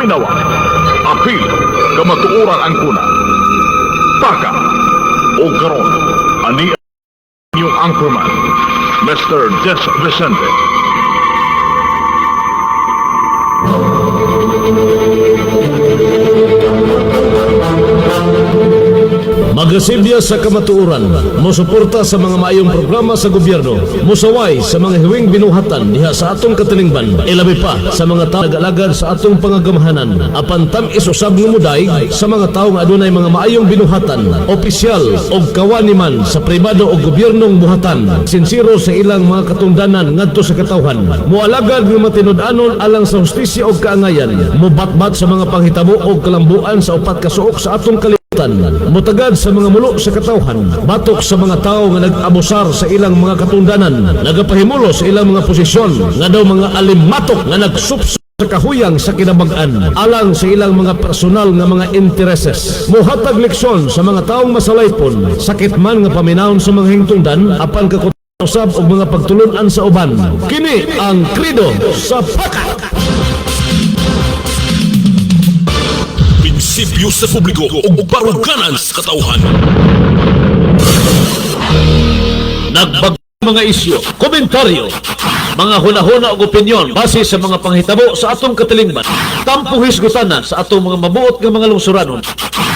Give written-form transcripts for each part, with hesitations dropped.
paminawa, apil, kamatuoran ang kuna. Paka, o karon, ani yung anchorman, Mr. Des Vicente. Magasilya sa kamatuoran, mosuporta sa mga maayong programa sa gobyerno, musaway sa mga hiwing binuhatan diha sa atong katilingban, ilabi pa sa mga tao nag-alagad sa atong pangagamahanan, apan tam-is usab nga muday sa mga tao nga adunay mga maayong binuhatan, opisyal o kawani man sa pribado o gobyernong buhatan, sinsiro sa ilang mga katungdanan ngadto sa katawhan, mualagad nga matinud-anon alang sa hustisya o kaangayan, mubatbat sa mga panghitabo o kalambuan sa upat ka suok sa atong mutagad sa mga mulo sa katawhan, batok sa mga tao nga nag-abusar sa ilang mga katundanan, nagapahimulo sa ilang mga posisyon, nga daw mga alimatok nga nagsupso sa kahuyang sa kinabag-an, alang sa ilang mga personal nga mga intereses. Muhatag leksyon sa mga taong masalaypon, sakit man nga paminahon sa mga hingtungdan, apan kakutusab og mga pagtulunan sa uban. Kini ang Krido sa Paka! Prinsipyo sa publiko o baruganan sa katauhan. Nagbag mga isyo, komentaryo, mga hunahuna o opinyon base sa mga panghitabo sa atong katilingban, tampong hisgutanan sa atong mga mabuot nga mga lungsuranon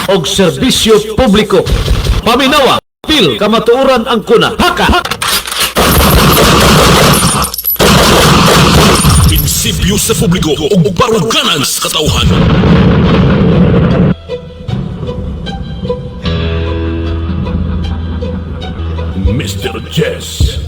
o serbisyo publiko. Paminawa, apil, kamatuoran ang kuna. Haka! Prinsipyo sa publiko o baruganan sa katauhan. Mr. Jess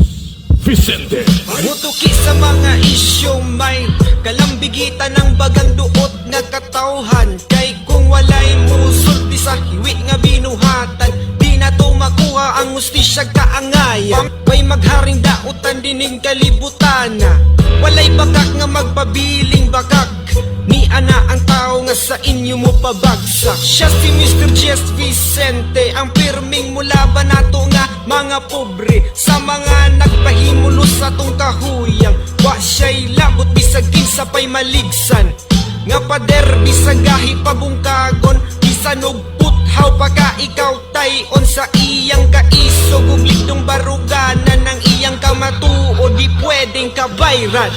Vicente. Mutuki sa mga isyong may kalambigitan ng bagang duot nga katawhan. Kay kung walay musulti sa hiwi nga binuhatan, di na to makuha ang ustisya kaangayan. May magharing dautan dining kalibutan, walay bakak nga magpabiling bakak. Ni ana ang tao nga sa inyo mo pabagsak. Siya si Mr. Jess Vicente, ang pirming mulaban nato nga mga pobre, sa mga nagpahimulo sa tong kahuyang. Wa siya'y labot bisag kinsapay maligsan, nga pader bisag gahi pabungkagon, bisan og puthaw pa ka ikaw tayon sa iyang kaisog ug ligdong baruganan ng iyang kamatuo, di pwedeng kabayran.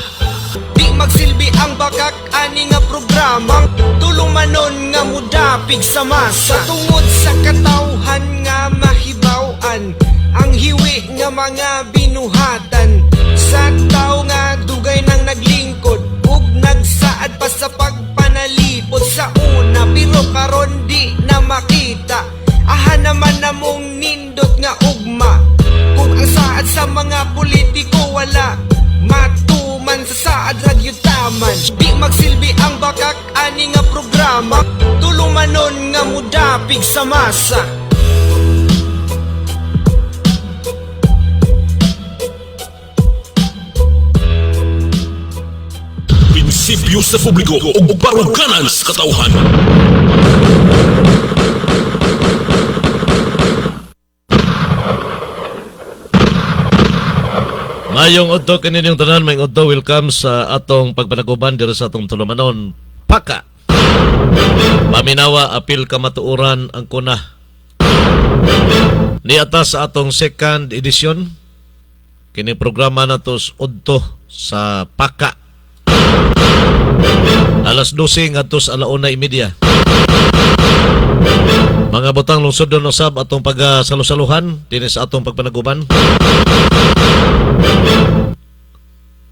Di magsilbi ang bakak ani nga programa, tulumanon nga mudapig sa masa. Tungod sa katawhan nga mahibaw-an, ang hiwi nga mga binuhatan, sa tao nga dugay nang naglingkod ug nagsaad pa sa pagpanalipod sa una, pero karon di na makita. Aha naman namong nindot nga ugma, kung ang saad sa mga politiko wala matuman sa saad ragyutaman. Di magsilbi ang bakak ani nga programa, tulumanon nga mudapig sa masa. Prinsipyo sa publiko o baruganan sa katauhan. Mayong udto kaninyong tanan, may udto welcome sa atong pagpanaguban dito sa atong tulumanon. Paka! Paminawa, apil, kamatuoran ang kuna. Niata sa atong second edition, kini programa na to udto sa Paka. Alas 12 ngadto sa 1:30. Mga butang lungsod doon usab atong pagsalusaluhan dinhi sa atong pagpanaguban.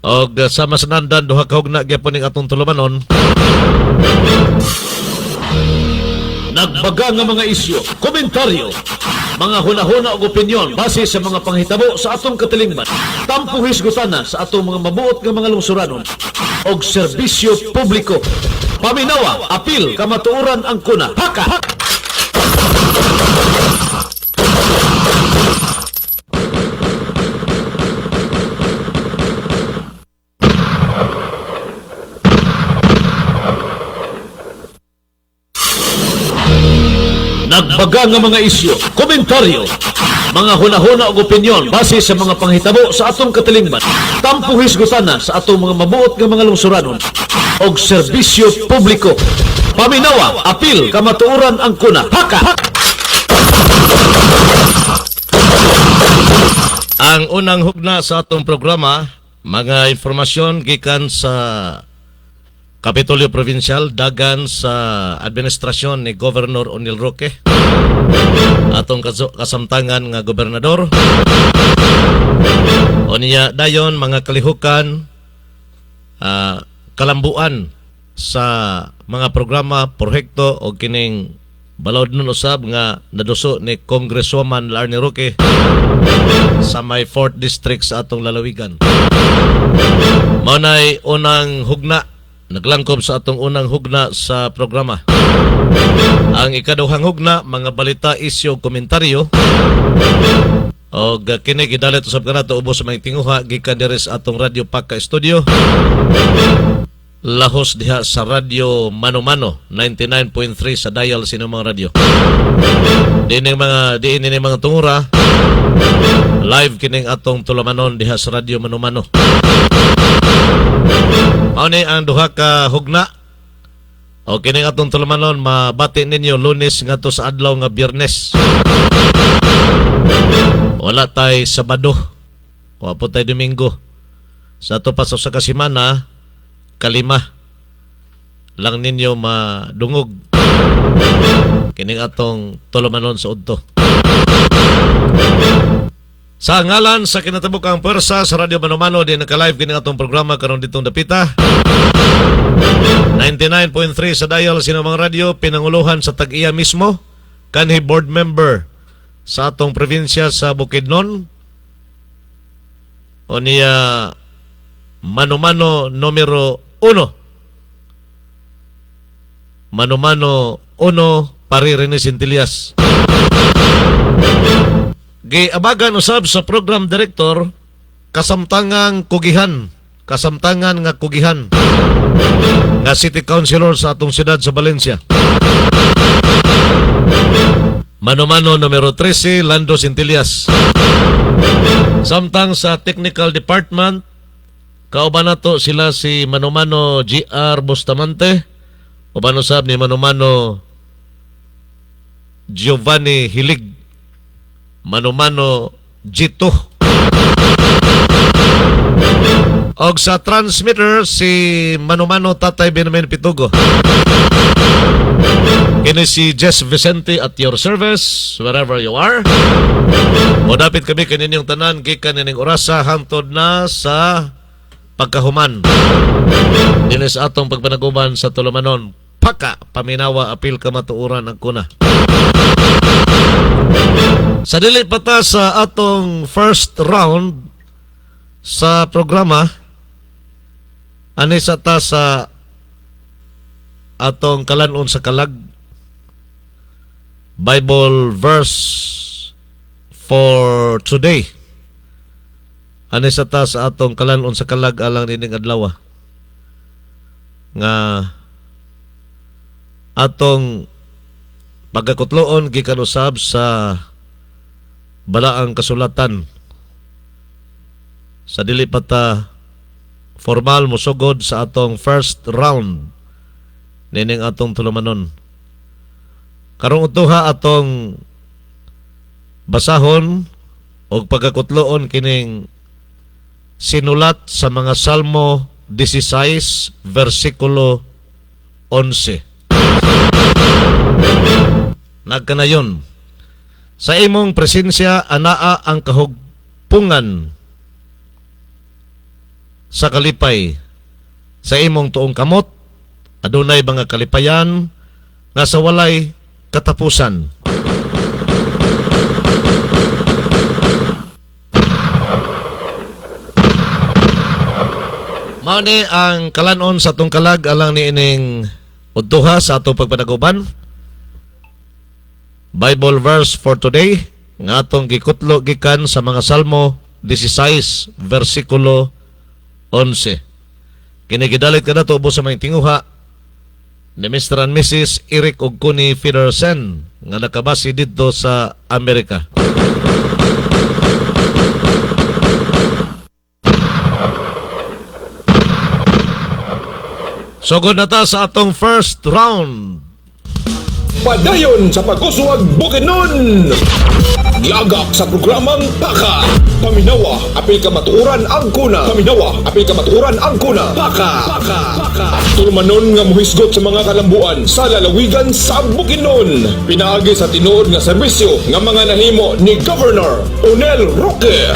Og sama sa nandan duha ka hugna gyapon ning atong tulumanon. Nagbaga nga mga isyu, komentaryo, mga hunahuna og opinyon base sa mga panghitabo sa atong katilingban, tampong hisgutanan sa atong mga mabuot nga mga lungsuranon og serbisyo publiko. Paminawa, apil, kamatuoran ang kuna. Haka! Nagbaga nga mga isyu, komentaryo, mga hunahuna og opinyon base sa mga panghitabo sa atong katilingban, tampuhis gusana sa atong mga mabuot nga mga lungsuranon og serbisyo publiko. Paminawa, apil, kamatuoran ang kuna. Haka! Ang unang hugna sa atong programa, mga informasyon gikan sa Kapitolyo Provincial, dagan sa administrasyon ni Governor Onil Roque, atong kasamtangan nga gobernador. O niya dayon mga kalihukan, kalambuan sa mga programa, proyekto o kining balod nun usab nga naduso ni Congresswoman Larny Roque sa may 4th District sa atong lalawigan. Maunay unang hugna, naglangkob sa atong unang hugna sa programa. Ang ikaduhang hugna, mga balita, isyu, komentaryo. O kini gidalit usab kanato ubos sa mga tinguha gikan diri sa atong Radio Paka Studio. Lahos diha sa Radio Mano Mano 99.3 sa dial sinumang radio. Diin ni mga tungura live kining atong tulamanon diha sa Radio Mano Mano. Mao ni ang duha ka hugna. O kining atong tulamanon mabati ninyo Lunes ngadto sa adlaw nga Biyernes. Wala tay Sabado. Wa po tay Domingo. Sa ato pa sa kasimana, kalima lang ninyo madungog kining atong tulumanon sa udto. Sa ngalan sa kinatabukang pwersa sa Radio Mano-Mano, di naka-live kining atong programa karon ditong dapita. 99.3 sa dial sinumang radio, pinanguluhan sa tag-iya mismo, kanhi board member sa atong probinsya sa Bukidnon. O niya Mano-Mano numero 1. Mano-Mano 1, Pari Rene Sintillas. Giabagan usab sa program director, kasamtangan nga kugihan nga city councilor sa atong siyudad sa Valencia. Mano-Mano numero 13, Lando Sintillas. Samtang sa technical department, kauban nato sila si Mano-Mano GR Bustamante, uban usab ni Mano-Mano Giovanni Hilig, Mano-Mano Gito. Og sa transmitter si Mano-Mano Tatay Benjamin Pitugo. Kini si Jess Vicente at your service wherever you are. O dapit kami kaninyong tanan gikan nining orasa hangtod na sa pagkahuman. Dili sa atong pagpanaguban sa tulumanon, Paka, paminawa, apil, kamatuoran ang kuna. Sa dili pata sa atong first round sa programa, ani sa ta sa atong kalanon sa kalag, Bible verse for today. Ani sa ta sa atong kalanon sa kalag alang nining adlaw nga atong pagkakutloon gikan usab sa balaang kasulatan. Sa dili pata formal musugod sa atong first round nining atong tulumanon. Karong utoha atong basahon og pagkakutloon kining sinulat sa mga Salmo 16 versikulo 11. Nagkanayon, sa imong presensya anaa ang kahugpungan sa kalipay. Sa imong tuong kamot adunay mga kalipayan nga sa walay katapusan. Mao ni ang kalanon sa atong kalag alang ni ining udtuha sa atong pagpanaguban. Bible verse for today nga atong gikutlo gikan sa mga Salmo 16 versikulo 11. Kini gidalit kanato ubos sa mga tinguha ni Mr. and Mrs. Eric ug Connie Federsen nga nakabase dito sa Amerika. Sugod na ta sa atong first round. Padayon sa pagkusuwag Bukidnon. Lagak sa programang Paka. Paminawa, apil ka matuuran ang kuna. Paminawa, apil ka matuuran ang kuna. Paka. Tulmanon nga muhisgot sa mga kalambuan sa lalawigan sa Bukidnon. Pinaagi sa tinuod nga serbisyo nga mga nahimo ni Governor Onel Roque.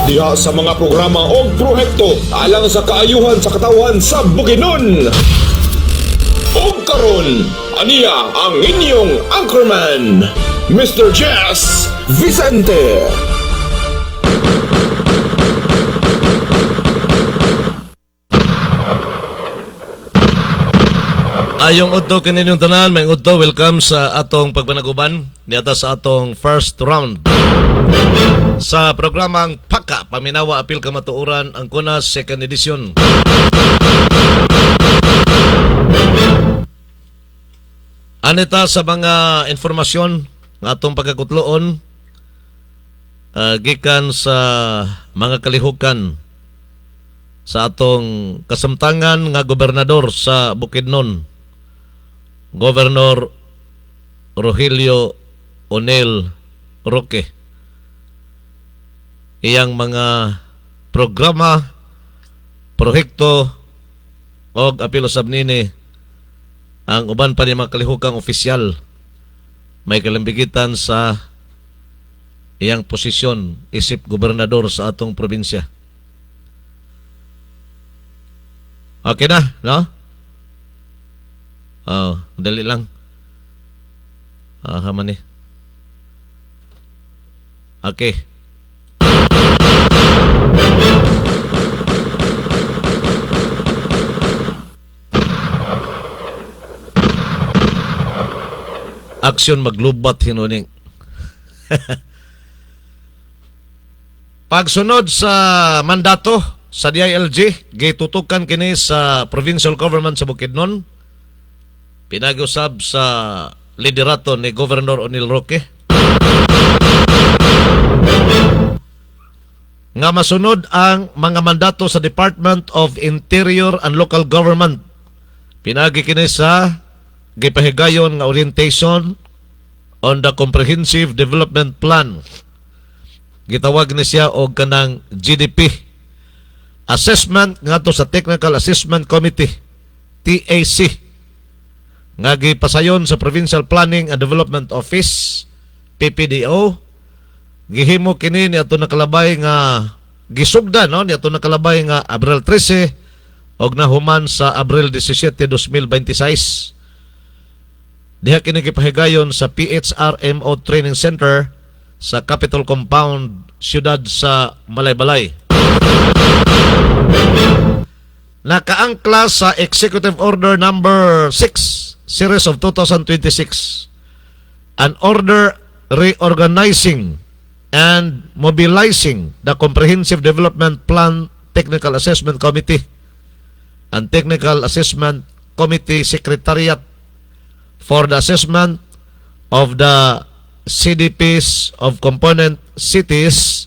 Diha sa mga programa o prohekto alang sa kaayuhan sa katawan sa Bukidnon. O karon, aniya ang inyong anchorman, Mr. Jess Vicente. Ayong udto kaninyong tanan, may udto, welcome sa atong pagpanaguban niata sa atong first round. Sa programang Paka, Paminawa Apil ka Matuuran ang kuna second edition. Anita sa mga informasyon ng atong pagkakutloon gikan sa mga kalihukan sa atong kasamtangan nga gobernador sa Bukidnon, Governor Rogelio Onel Roque. Iyang mga programa, prohekto o apilo sabnini ang uban pa ni mga kalihukang opisyal may kalambigitan sa iyang posisyon isip gobernador sa atong probinsya. Okay na, no? Dali lang. Haman eh. Okay. Aksyon maglubat hinuning. Pagsunod sa mandato sa DILG, gitutukan kini sa provincial government sa Bukidnon. Pinag-usab sa liderato ni Governor Onel Roque. Nga masunod ang mga mandato sa Department of Interior and Local Government. Pinagi kini sa gipahigayon nga orientation on the Comprehensive Development Plan. Gitawag ni siya og kanang GDP. Assessment ngadto sa Technical Assessment Committee, TAC. Nga gipasayon sa Provincial Planning and Development Office, PPDO. Gihimo kini ni ato nakalabay nga gisugda no ni ato nakalabay nga Abril 13 og nahuman sa Abril 17, 2026. Diha kini gipahigayon sa PHRMO Training Center sa Capitol Compound, siyudad sa Malaybalay. Nakaangkla sa Executive Order Number 6, Series of 2026, an order reorganizing and mobilizing the Comprehensive Development Plan Technical Assessment Committee and Technical Assessment Committee Secretariat for the assessment of the CDPs of component cities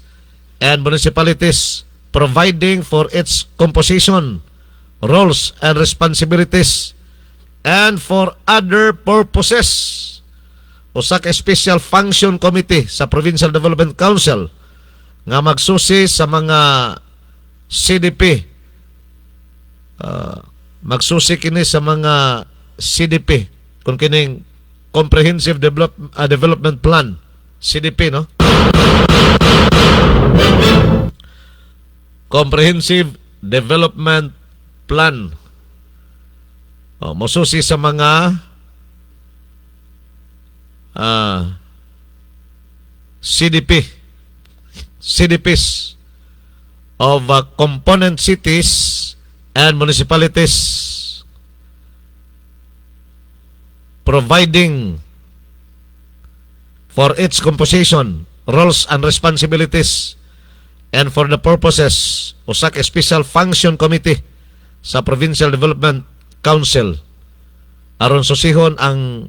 and municipalities, providing for its composition, roles and responsibilities, and for other purposes. Usa ka special function committee sa Provincial Development Council nga magsusi sa mga CDP. Magsusi kini sa mga CDP kung kining Comprehensive Development Plan, CDP, no? Comprehensive Development Plan. Mususi sa mga CDPs of component cities and municipalities, providing for its composition, roles and responsibilities, and for the purposes usa ka special function committee sa Provincial Development Council aron susihon ang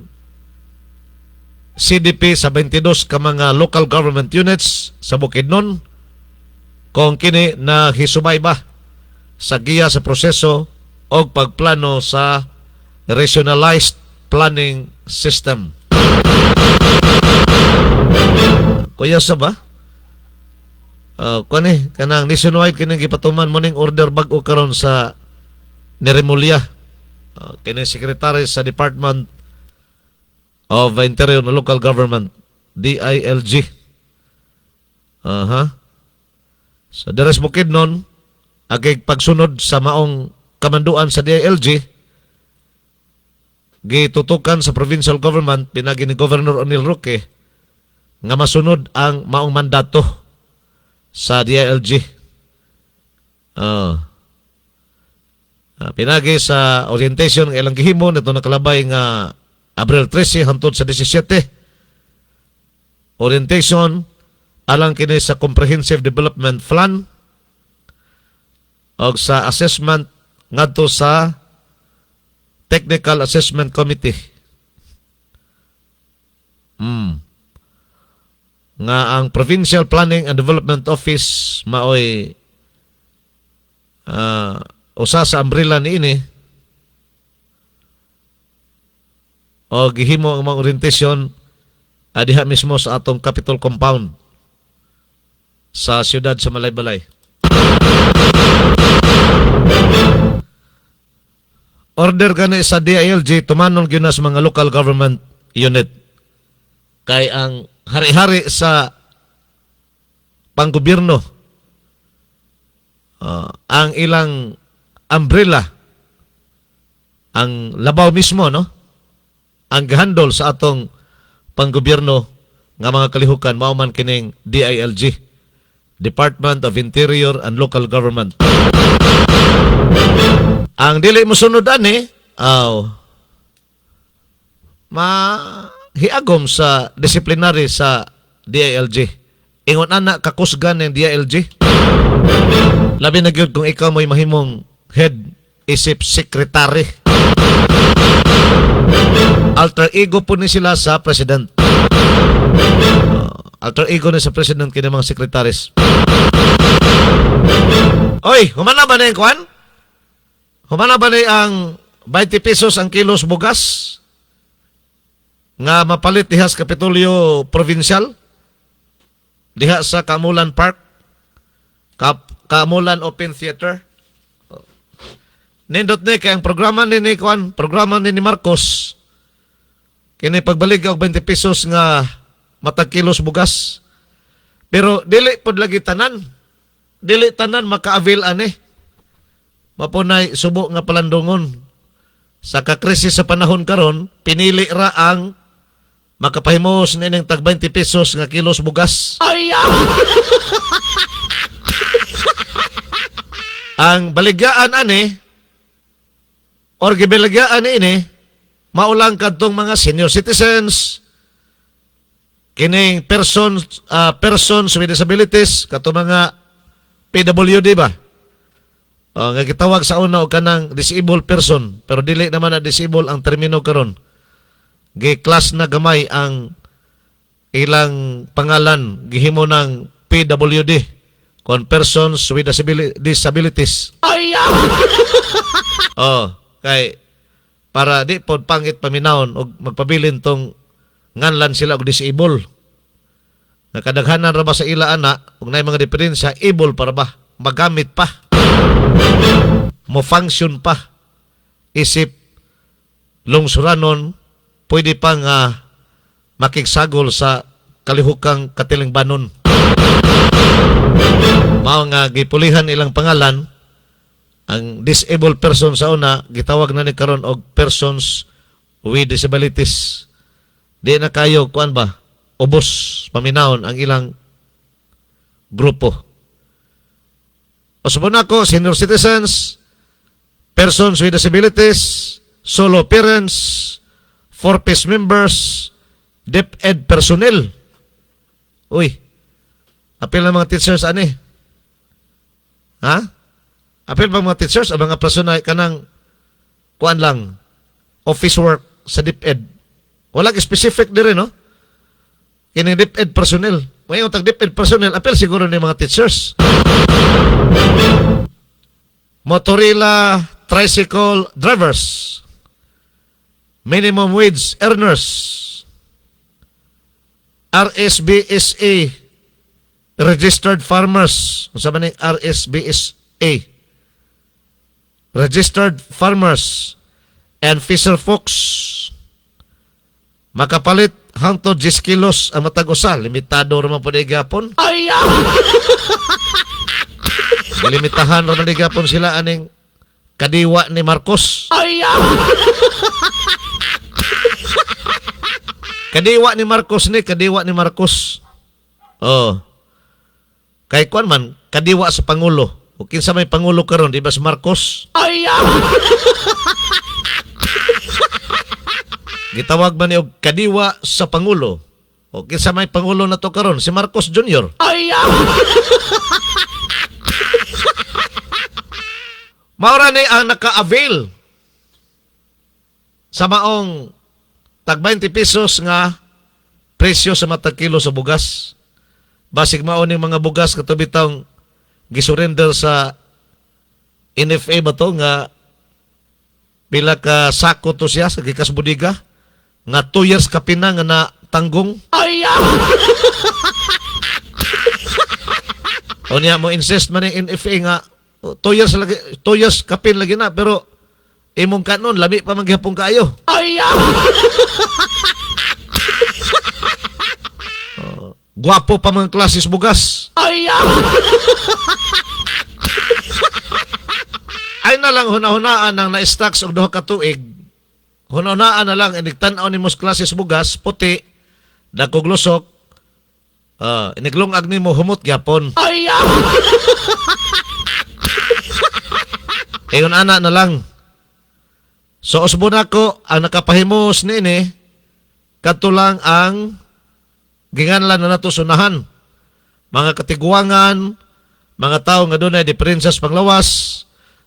CDP sa 22 ka mga local government units sa Bukidnon kung kini na hisubay ba sa giya sa proseso o pagplano sa regionalized planning system. Kuya sa ba? Kanang nationwide kining gipatuman mo ning order bag-o karon sa Niremulya. Kining secretary sa Department of Interior and Local Government, DILG. So deres bukid nun, agay pagsunod sa maong kamanduan sa DILG, gitutukan sa provincial government, pinagi ni Governor O'Neil Roque, nga masunod ang maong mandato sa DILG. Pinagi sa orientation ng ilang gihimo, nito nakalabay nga Abril 13 hangtod sa 17. Orientation alang kini sa Comprehensive Development Plan o sa assessment ngadto sa Technical Assessment Committee. Nga ang Provincial Planning and Development Office maoy usa sa umbrella niini o gihimo ang mga orientation diha mismo sa atong Capitol Compound sa siyudad sa Malaybalay. Order gani sa DILG tumanon gyud na sa mga local government unit kay ang hari-hari sa panggobyerno ang ilang umbrella ang labaw mismo no ang gahandol sa atong panggobyerno nga mga kalihukan mao man kining DILG, Department of Interior and Local Government. Ang dili mo sunod ani mahiagom sa disciplinary sa DILG. Ingon ana kakusgan ng DILG. Labi na gyud kung ikaw mo'y mahimong head isip secretary. Alter ego po ni sila sa president. Alter ego ni sa president kini mga sekretaris. Oy, humana ba na yung kwan? Humana ba na ang 20 pesos ang kilos bugas nga mapalit diha sa Kapitolyo Provincial diha sa Kamulan Park, Kamulan Open Theater? Nindot ni kay ang programa ni Marcos kini pagbalik og 20 pesos nga matag kilos bugas. Pero dili pod lagi tanan. Dili tanan maka-avail ani. Mapunay subo nga palandungon. Sa kakrisis sa panahon karon, pinili ra ang makapahimos nining tag 20 pesos nga kilos bugas. Ang baligaan ani or gibiligaan ini maulang kadtong mga senior citizens, kining persons with disabilities, kato mga PWD ba? Nga gitawag sa una o kanang disabled person, pero dili naman na disabled ang termino karon. Gi-class na gamay ang ilang pangalan, gihimo ng PWD, kon persons with disabilities. Kay para di pod pangit paminawon og magpabilin tong nganlan sila og disable. Nakadaghanan ra ba sa ila ana ug nay mga diferensya able para ba magamit pa. Mo function pa. Isip lungsuranon pwede pa nga makigsagol sa kalihukang katilingbanon. Mao nga gipulihan ilang pangalan. Ang disabled person sa una, gitawag na ni karon og persons with disabilities. Di na kayo, kuan ba, ubos, paminahon ang ilang grupo. O subon ako, senior citizens, persons with disabilities, solo parents, 4-piece members, DepEd personnel. Uy, apil ng mga teachers, ani? Ha? Apil bang mga teachers o mga personal kanang kuan lang office work sa DepEd. Wala specific dire no. Kini DepEd personnel. May utang DepEd personnel apil siguro ni mga teachers. Motorila tricycle drivers, minimum wage earners, RSBSA registered farmers, unsa man ning RSBSA, registered farmers and fisher folks, makapalit hangtod 10 kilos ang matag usa, limitado ra man pud gapon. Limitahan ra man gapon sila aning kadiwa ni Marcos. Kadiwa ni Marcos ni, kadiwa ni Marcos. Oh. Kay kuan man, kadiwa sa Pangulo. O kinsa may Pangulo karon, di ba si Marcos? Gitawag man ni og kadiwa sa Pangulo. O kinsa may Pangulo na to karon, si Marcos Jr. Maura ni ang naka-avail sa maong tag 20 pesos nga presyo sa matag kilo sa bugas. Basig mao ning mga bugas katubitang gisurrender sa NFA ba to nga pila ka sako to siya sa gikas budiga nga 2 years ka pina nga na tanggong. O niya mo insist man yung NFA nga 2 years kapin lagi na pero imong kanon labi pa man gyapon kaayo. Guwapo pa mga klases bugas. Ay na lang hunahunaan nang na-stocks og duha ka tuig. Hunahunaan na lang inigtan-aw ni mos klases bugas puti dagkog lusok. Iniglungag nimo humot gyapon. Ayon ana na lang. So usbon ako ang nakapahimos nini kadto lang ang ginganlan na nato sunahan. Mga katiguangan, mga tao nga dunay diferensya sa panglawas,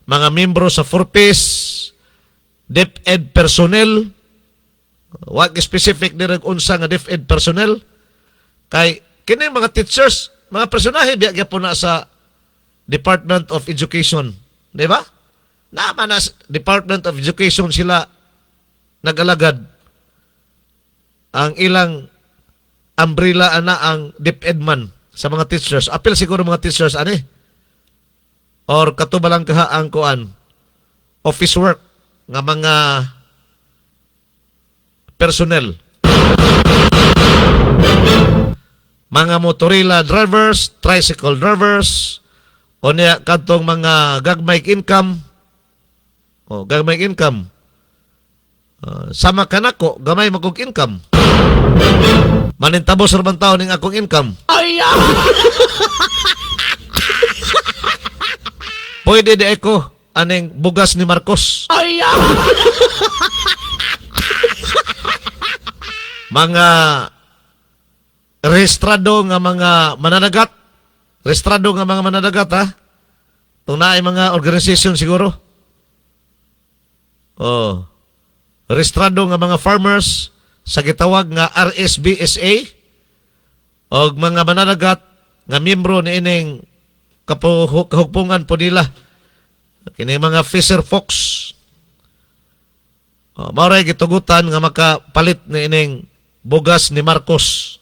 mga membro sa Forpes, DepEd personnel, wag specific direk unsa nga DepEd personnel, kay kini mga teachers, mga personahe biya gyapon na sa Department of Education, di ba? Naman na Department of Education sila nagalagad. Ang ilang umbrella ana ang DepEd man sa mga teachers. Apil siguro mga teachers ani. Or katubalang kaha ang kuan office work nga mga personnel. Mga motorila drivers, tricycle drivers, o niya kadtong mga gagmay income. O gagmay income. Sama kanako gamay magog income. Manintabos ra man tawo ning akong income. Pwede di ako aning bugas ni Marcos. Mga rehistrado nga mga mananagat. Rehistrado nga mga mananagat ha. Kung naay mga organisasyon siguro. Oh. Rehistrado nga mga farmers sa gitawag nga RSBSA o mga mananagat nga miyembro ni ining kahugpungan po nila kini mga fisher folks. Maoray gitugutan nga makapalit ni ining bugas ni Marcos.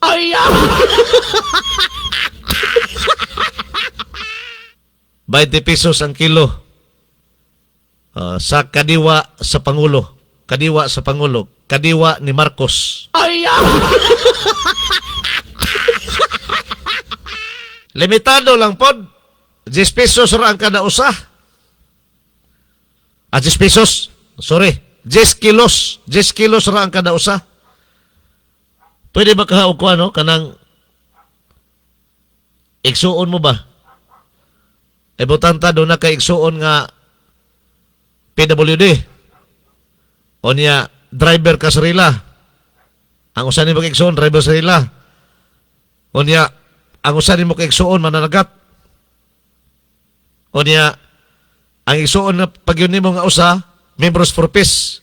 20 pesos ang kilo sa kadiwa sa Pangulo. Kadiwa sa Pangulo. Kadiwa ni Marcos. Limitado lang pod. 10 pesos ra ang kada usa. 10 pesos. Sorry. 10 kilos. 10 kilos ra ang kada usa. Pwede ba kahaog ko ano? Kanang igsuon mo ba? Ibutanta doon na kay igsuon nga PWD. O niya, driver ka sarila. Ang usan ni mo kaigsuon, driver sarila. O niya, ang usan ni mo kaigsuon, mananagat. O niya, ang igsuon na pag-yun ni mo nga usa, members for peace.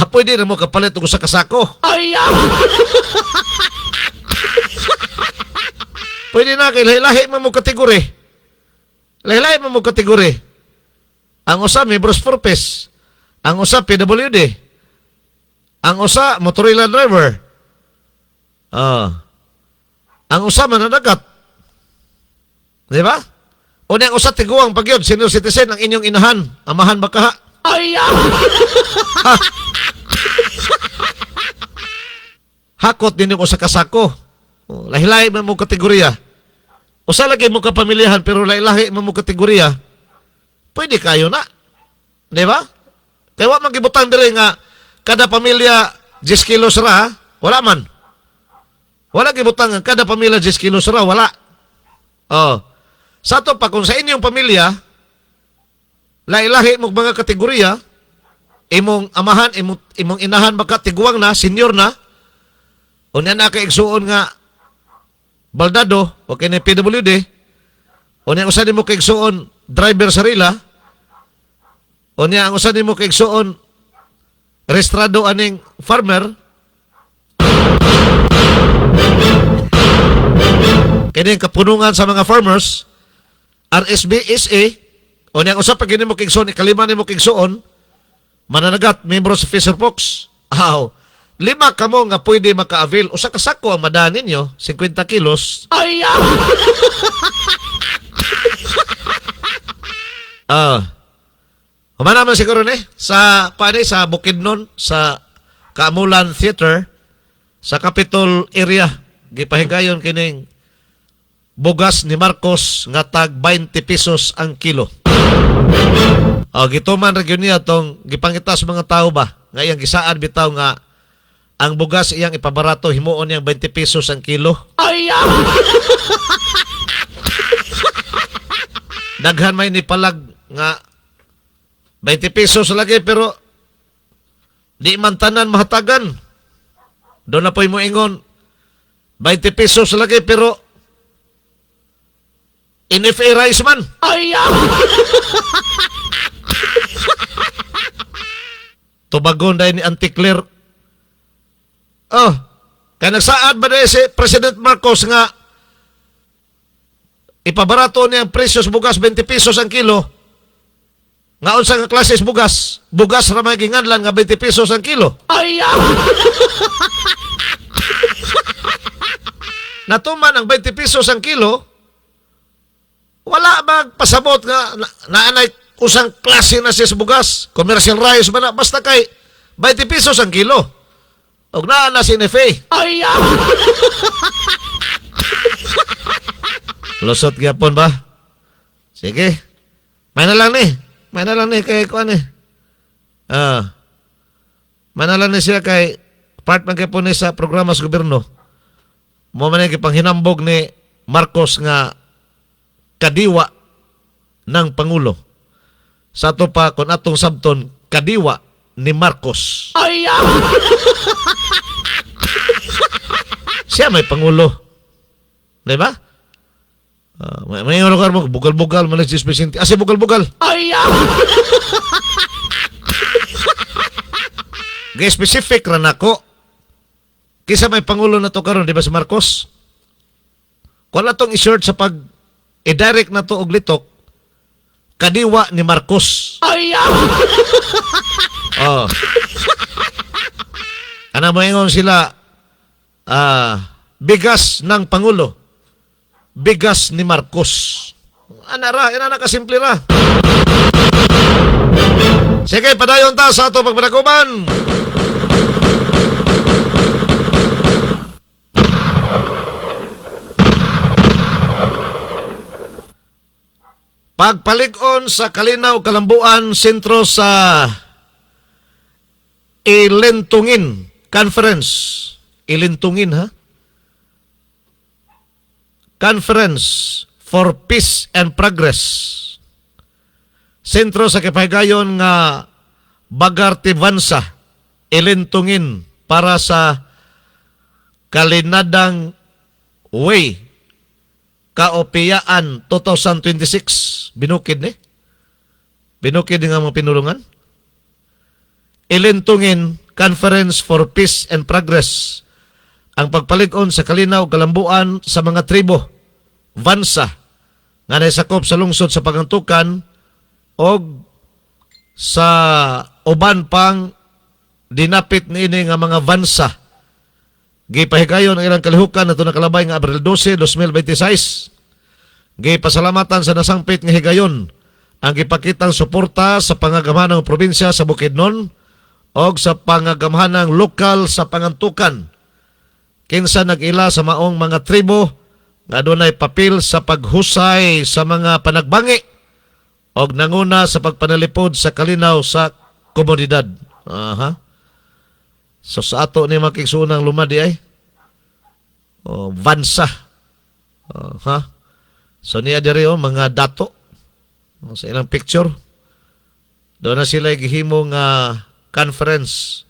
Pwede na mo kapalit kung sa kasako. Pwede na kay lahi-lahi mo kategori. Lahi-lahi mo kategori. Ang usa membros purpose. Ang usa PWD. Ang usa motorila driver. Ang usa mananagat. Di ba? O ang usa tiguang pagyod senior citizen ang inyong inahan, amahan ba kaha? Hakot din yung usa kasako. Lahi-lahi man mo kategorya. Usa lagi mo kapamilyahan pero lahi-lahi man mo kategorya. Pwede kayo na. Di ba? Kaya wa man gibutang diri nga kada pamilya 10 kilos ra, wala man. Wala gibutang nga kada pamilya 10 kilos ra, wala. Sa to pa kung sa inyong pamilya lahi-lahi mo mga kategorya, imong amahan, imong inahan baka tiguang na, senior na, unya na ka igsuon nga baldado, o kini PWD, unya usa nimo ka igsuon driver sarila, unya ang usa nimo ka igsuon restrado aning farmer, kini kapunungan sa mga farmers, RSB, SA, unya ang usa pa gini mo ka igsuon, ikalima nimo ka igsuon, mananagat, membro sa Fisher Fox. Lima ka mo nga pwede maka-avail. Usa ka sako ang madanin nyo, 50 kilos. Humana man siguro sa Bukidnon, sa Kaamulan Theater, sa Capitol area, gipahigayon kining bugas ni Marcos nga tag 20 pesos ang kilo. Gituman region niya tong gipangita sa mga tao ba nga iyang gisaan bitaw nga ang bugas iyang ipabarato himuon yang 20 pesos ang kilo. Daghan may ni palag nga 20 pesos lagi pero di man tanan mahatagan. Doon na po'y mo ingon 20 pesos lagi pero NFA rice man. Tubagon dahil ni Auntie Claire. Kaya nagsaad ba dahil si President Marcos nga ipabarato niya ang presyo sa bugas 20 pesos ang kilo. Nga unsa nga klases bugas? Bugas ra may ginganlan nga 20 pesos ang kilo. Natuman ang 20 pesos ang kilo, wala magpasabot nga naanay usang klase na siya sa bugas. Commercial rice ba na? Basta kay 20 pesos ang kilo. Og naa na si NFA. Lusot gyapon ba? Sige. May na lang ni kay kuan ni. May na lang ni siya kay part man gyapon ni sa programa sa gobyerno. Mo man kay panghinambog ni Marcos nga kadiwa ng Pangulo. Sa to pa kung atong sabton kadiwa ni Marcos. Siya may Pangulo. Di ba? May lugar mo, bugal-bugal, maligsis presidente. Asi bugal-bugal. Gay specific ran ako. Kisa may Pangulo na to karon, di ba si Marcos? Kung na tong i-short sa pag i-direct na to og litok, kadiwa ni Marcos. Ano mo ingon sila, bigas ng Pangulo, bigas ni Marcos. Ina kasimple ra. Sige, padayon ta sa ato pagpadakuman. Pagpalig-on sa Kalinaw, Kalambuan, sentro sa Ilintungin Conference. Ilintungin, ha? Conference for Peace and Progress. Sentro sa kipahigayon nga Bagartibansa, Ilintungin para sa Kalinadang Way, Kaopiyaan 2026. Binukid ni? Binukid nga mga pinulungan? Ilintungin Conference for Peace and Progress. Ang pagpalig-on sa Kalinaw, Kalambuan sa mga tribo, Vansa, nga naisakop sa lungsod sa Pagantukan, o sa uban pang dinapit niini nga mga vansa. Gipahigayon ang ilang kalihukan nato nakalabay nga Abril 12, 2026. Gipasalamatan sa nasangpit nga higayon ang gipakitang suporta sa pangagamhanang probinsya sa Bukidnon o sa pangagamhanang lokal sa pangantukan. Kinsa nag-ila sa maong mga tribo nga adunay papel sa paghusay sa mga panagbangi o nanguna sa pagpanalipod sa kalinaw sa komunidad. Aha. So sa ato ni makiksunang lumadi ay vansa. Aha. So niya diri mga dato sa ilang picture. Doon na sila gihimo nga conference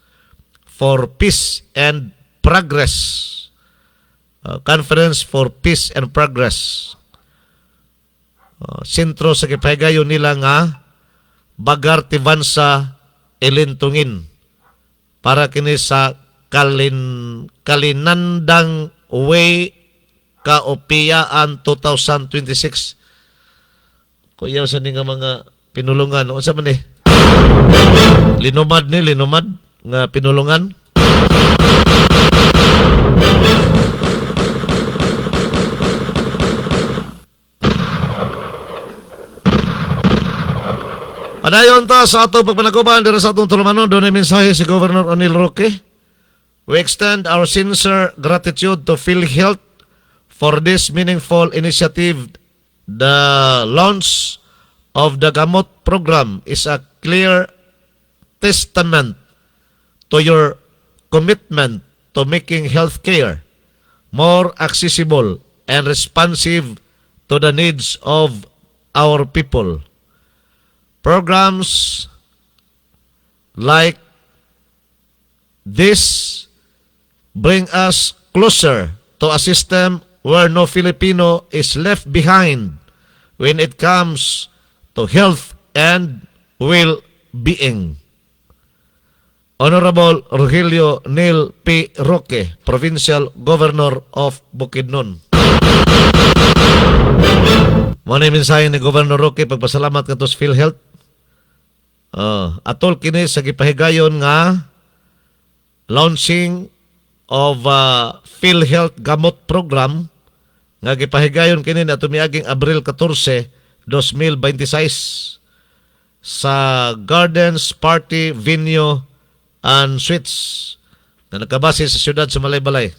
for peace and progress. Conference for peace and progress. Sentro sa kipahigayon nila nga Bagar Tivansa Ilintungin para kini sa Kalinandang Way Kaopiyaan 2026. Kuya sa nga mga pinulungan. O sa man eh? Linumad nga pinulungan. Adayon ta sa atong pagpanaguban dira sa atong tulumanon, doon ay mensahe si Governor Onil Roque. We extend our sincere gratitude to PhilHealth for this meaningful initiative. The launch of the Gamot program is a clear testament to your commitment to making healthcare more accessible and responsive to the needs of our people. Programs like this bring us closer to a system where no Filipino is left behind when it comes to health and well-being. Honorable Rogelio Neil P. Roque, Provincial Governor of Bukidnon. Muna yung mensahe ni Governor Roque, pagpasalamat ka to sa PhilHealth. Atol kini sa gipahigayon nga launching of PhilHealth Gamot Program nga gipahigayon kini na tumiaging Abril 14, 2026 sa Gardens Party Venue and Suites na nakabase sa siyudad sa Malaybalay.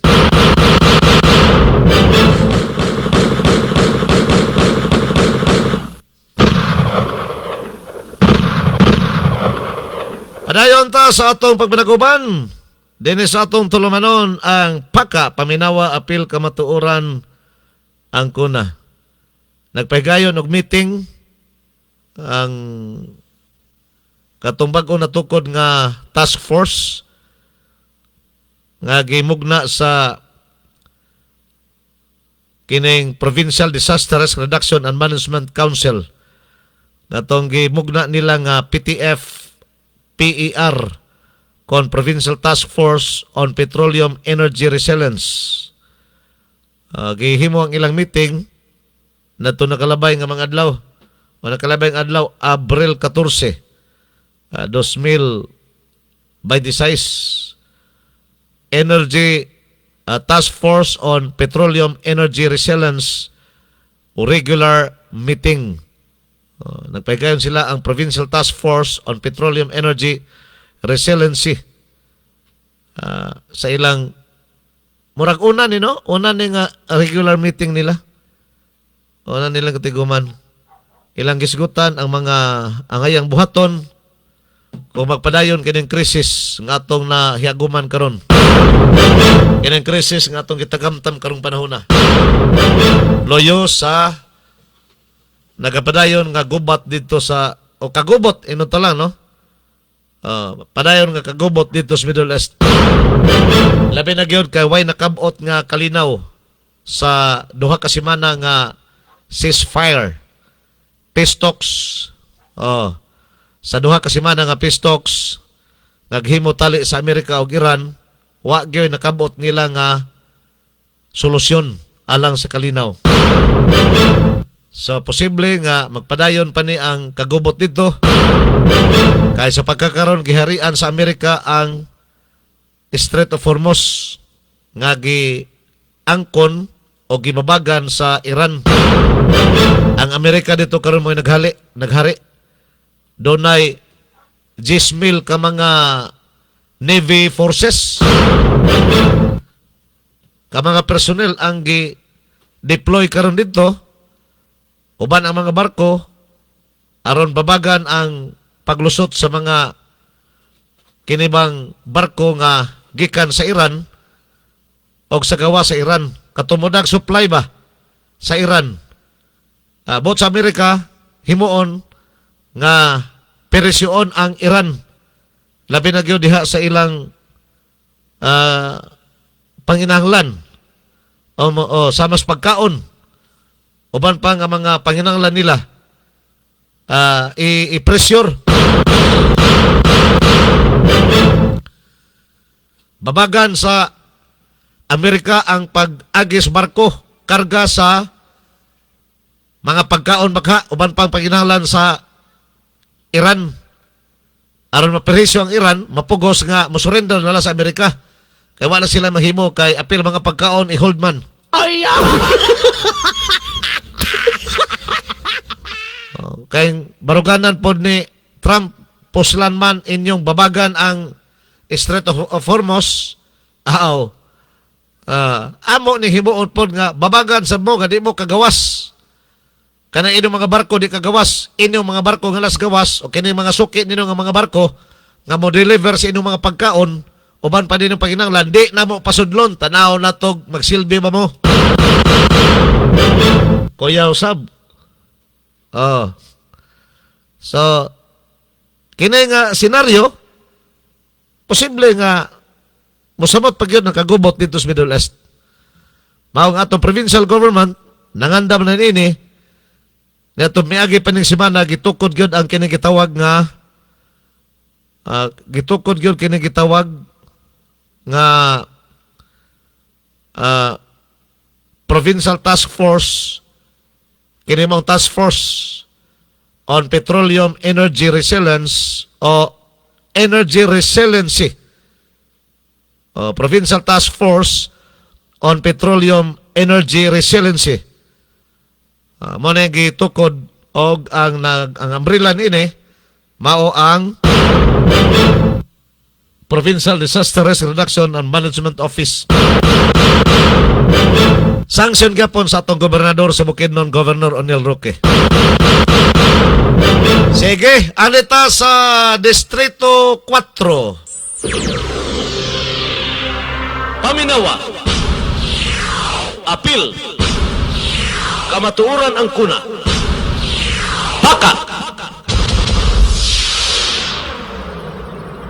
Adayon ta sa atong pagpanaguban. Dinis sa atong tulumanon ang PACA, Paminawa Apil Kamatuoran ang kuna. Nagpahigayon og meeting ang katumbag na tukod nga task force nga gimugna sa kining Provincial Disaster Risk Reduction and Management Council. Natong gimugna nila nga PTF PER kon Provincial Task Force on Petroleum Energy Resilience. Gihimo ang ilang meeting na ito nakalabay nga mga adlaw. O nakalabay ang adlaw, Abril 14, 2026. Energy Task Force on Petroleum Energy Resilience regular meeting. Nagpahigayon sila ang Provincial Task Force on Petroleum Energy Resiliency sa ilang murag una ni no? Una ni nga regular meeting nila. Una nilang katiguman. Ilang gisgutan ang mga angayang buhaton kung magpadayon kining krisis nga atong nahiaguman karon. Kining krisis nga atong gitagamtam karong panahon na. Loyo sa nagapadayon nga gubat dito sa o kagubot ino to lang no. Padayon nga kagubot dito sa Middle East. Labi na gyud kay way nakabot nga kalinaw sa duha ka semana nga ceasefire, peace talks. Sa duha ka semana nga peace talks naghimo tali sa Amerika ug Iran, wa gyud nakabot nila nga solusyon alang sa kalinaw. So, posible nga magpadayon pa ni ang kagubot dito. Kaya sa pagkakaroon, giharian sa Amerika ang Strait of Hormuz nga giangkon o gimabagan sa Iran. Ang Amerika dito karon mo naghari. Donay 10,000 ka mga Navy forces. Ka mga personnel ang gi-deploy karon dito. Uban ang mga barko aron babagan ang paglusot sa mga kinibang barko nga gikan sa Iran o sa gawa sa Iran. Katumudag supply ba sa Iran? Both sa Amerika, himuon nga perisyoon ang Iran. Labi na gyud diha sa ilang panginahanglan o sa mas pagkaon. Uban pa nga mga panginahanglan nila i-pressure. Babagan sa Amerika ang pag-agis barko karga sa mga pagkaon baka uban pang panginahanglan sa Iran. Aron maperisyo ang Iran, mapugos nga musurrender nila sa Amerika. Kaya wala sila mahimo kay apil mga pagkaon i-hold man. Kay baruganan pod ni Trump puslan man inyong babagan ang Strait of Hormuz. Amo ni himuon pod nga babagan sa mo nga di mo kagawas. Kana inyong mga barko di kagawas, inyong mga barko nga las gawas o kini mga suki ninyo nga mga barko nga mo deliver sa inyong mga pagkaon uban pa din ang paginahanglan di na mo pasudlon tanaw na tog magsilbi ba mo. Kuya usab. So kini nga senaryo posible nga mosamot pag yun nakagubot dito sa Middle East. Mao nga atong provincial government nangandam na nini neto miagi pa ning semana gitukod gyud ang kini gitawag nga Provincial Task Force, kini mong Task Force on Petroleum Energy Resilience o Energy Resiliency. Provincial Task Force on Petroleum Energy Resiliency. Mo na gitukod og ang umbrella ini mao ang Provincial Disaster Risk Reduction and Management Office. Sanction gyapon sa atong gobernador sa Bukidnon, Governor Oniel Roque. Sige, anita sa Distrito 4. Paminawa. Apil. Kamatuoran ang kuna. Baka.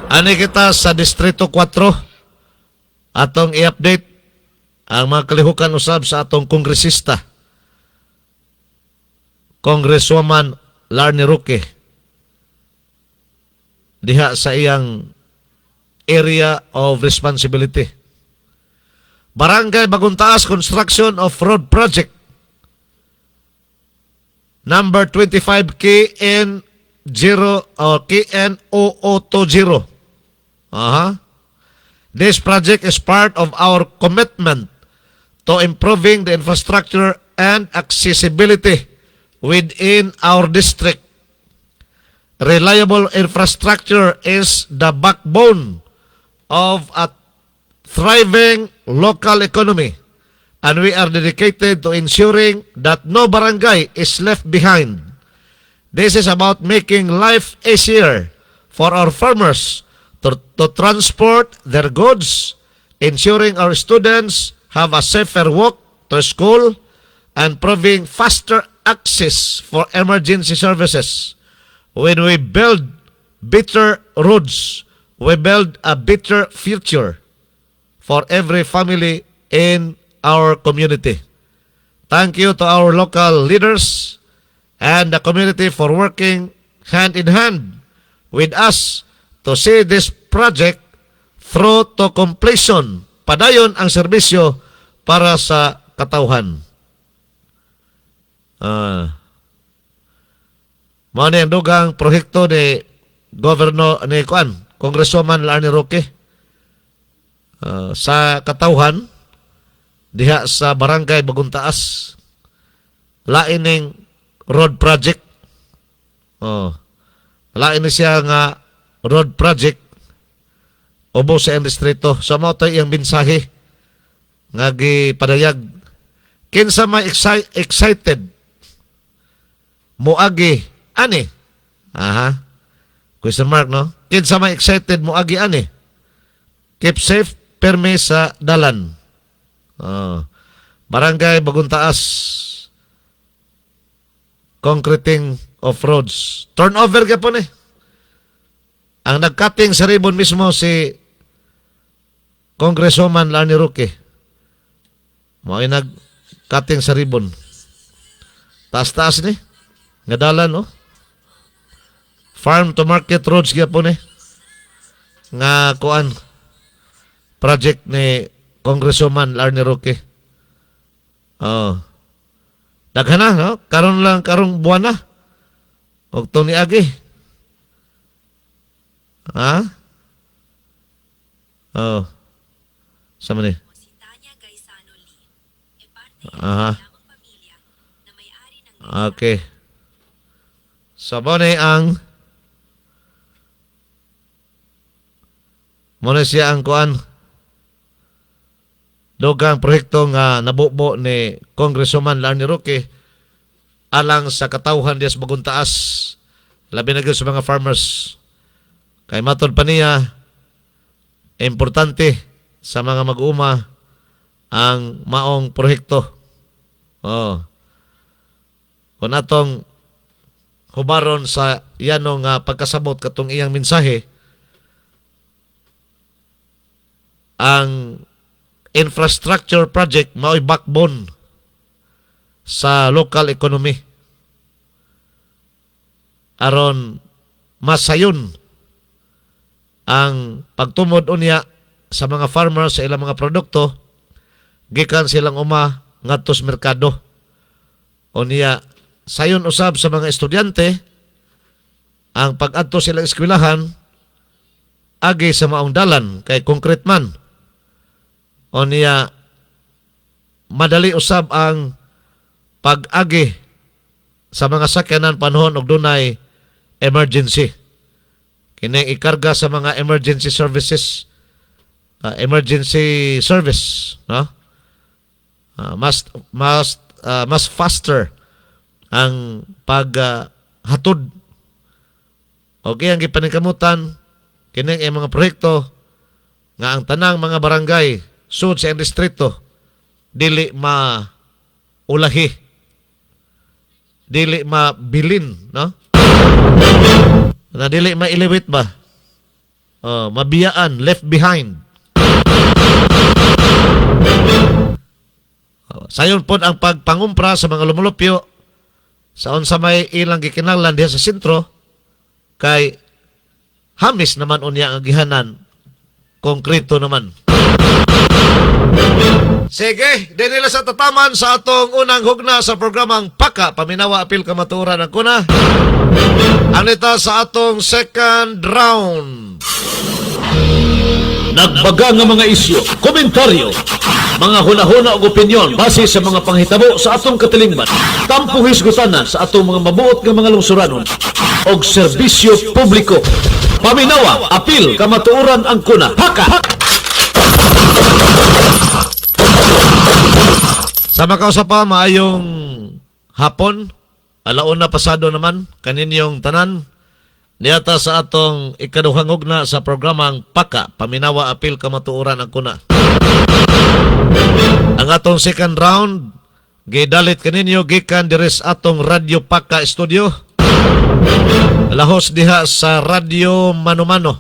Ani kita sa Distrito 4 atong i-update ang mga kalihukan usab sa atong kongresista. Congresswoman Larny Roque diha sa iyang area of responsibility. Barangay Baguntaas Construction of Road Project number 25 KN0 or KN0020. This project is part of our commitment to improving the infrastructure and accessibility within our district. Reliable infrastructure is the backbone of a thriving local economy, and we are dedicated to ensuring that no barangay is left behind. This is about making life easier for our farmers to transport their goods, ensuring our students have a safer walk to school, and proving faster access for emergency services. When we build better roads, we build a better future for every family in our community. Thank you to our local leaders and the community for working hand in hand with us to see this project through to completion. Padayon ang serbisyo para sa katawhan. Mao ni ang dugang proyekto ni Congresswoman Larny Roque sa katawhan diha sa Barangay Baguntaas. Lain ning road project. Lain ni siya nga road project ubos sa distrito. So mao tay iyang mensahe nga gipadayag. Kinsa may excited moagi ani. Question mark, no? Kinsa may excited moagi ani. Keep safe, perme sa dalan. Barangay Baguntaas, concreting of roads. Turnover ka po ni. Ang nagcutting sa ribbon mismo si Congresswoman Larny Roque. Mo ay nag-cutting sa ribbon. Taas-taas ni. Nga dalan, no? Farm to market roads kaya po ni. Nga kuan project ni Congresswoman Larny Roque. Daghan na, no? Karong buwan na. Og tong niagi. Sama ni. Okay. So, muna siya ang kuan dugang proyekto nga nabubo ni Congresswoman Larny Roque alang sa katawhan diya sa Baguntaas, labi na gyud sa mga farmers. Kay matod pa niya, importante sa mga mag-uma ang maong proyekto. Kung atong hubaron sa iyanong pagkasabot katong iyang mensahe, ang infrastructure project mao'y backbone sa local economy. Aron masayon ang pagtumod unya sa mga farmers sa ilang mga produkto gikan silang uma ngadto sa merkado. Unya sayon usab sa mga estudyante ang pag-adto silang eskwelahan agi sa maong dalan kay concrete man. Unya madali usab ang pag-agi sa mga sakyanan panahon og dunay emergency. Kining ikarga sa mga emergency services, emergency service, no? Mas faster ang paghatod. Okay, ang gipaningkamutan kining mga proyekto nga ang tanang mga barangay sud sa distrito dili maulahi, dili mabilin, no? Na dili mailiwit ba? Mabiyaan, left behind. Sayon pod ang pagpangumpra sa mga lumulupyo sa unsa may ilang gikinahanglan diha sa sentro kay hamis naman unya ang gihanan, konkreto naman. Sige, din nila sa tataman sa atong unang hugna sa programang Paka, Paminawa, Apil, Kamatuoran ang kuna. Ang nita sa atong second round. Nagbaga nga mga isyu, komentaryo, mga hunahuna o opinyon base sa mga panghitabo sa atong katilingban, tampong hisgutanan sa atong mga mabuot nga mga lungsuranon o serbisyo publiko. Paminawa, Apil, Kamatuoran ang kuna. Haka! Sa makausapa, maayong hapon, alauna pasado naman, kaninyong tanan, niyata sa atong ikaduhang hugna sa programang Paka, Paminawa, Apil, Kamatuoran ang kuna. Ang atong second round, gidalit kaninyo gikan diris atong Radio Paka Studio. Lahos diha sa Radio Mano-Mano,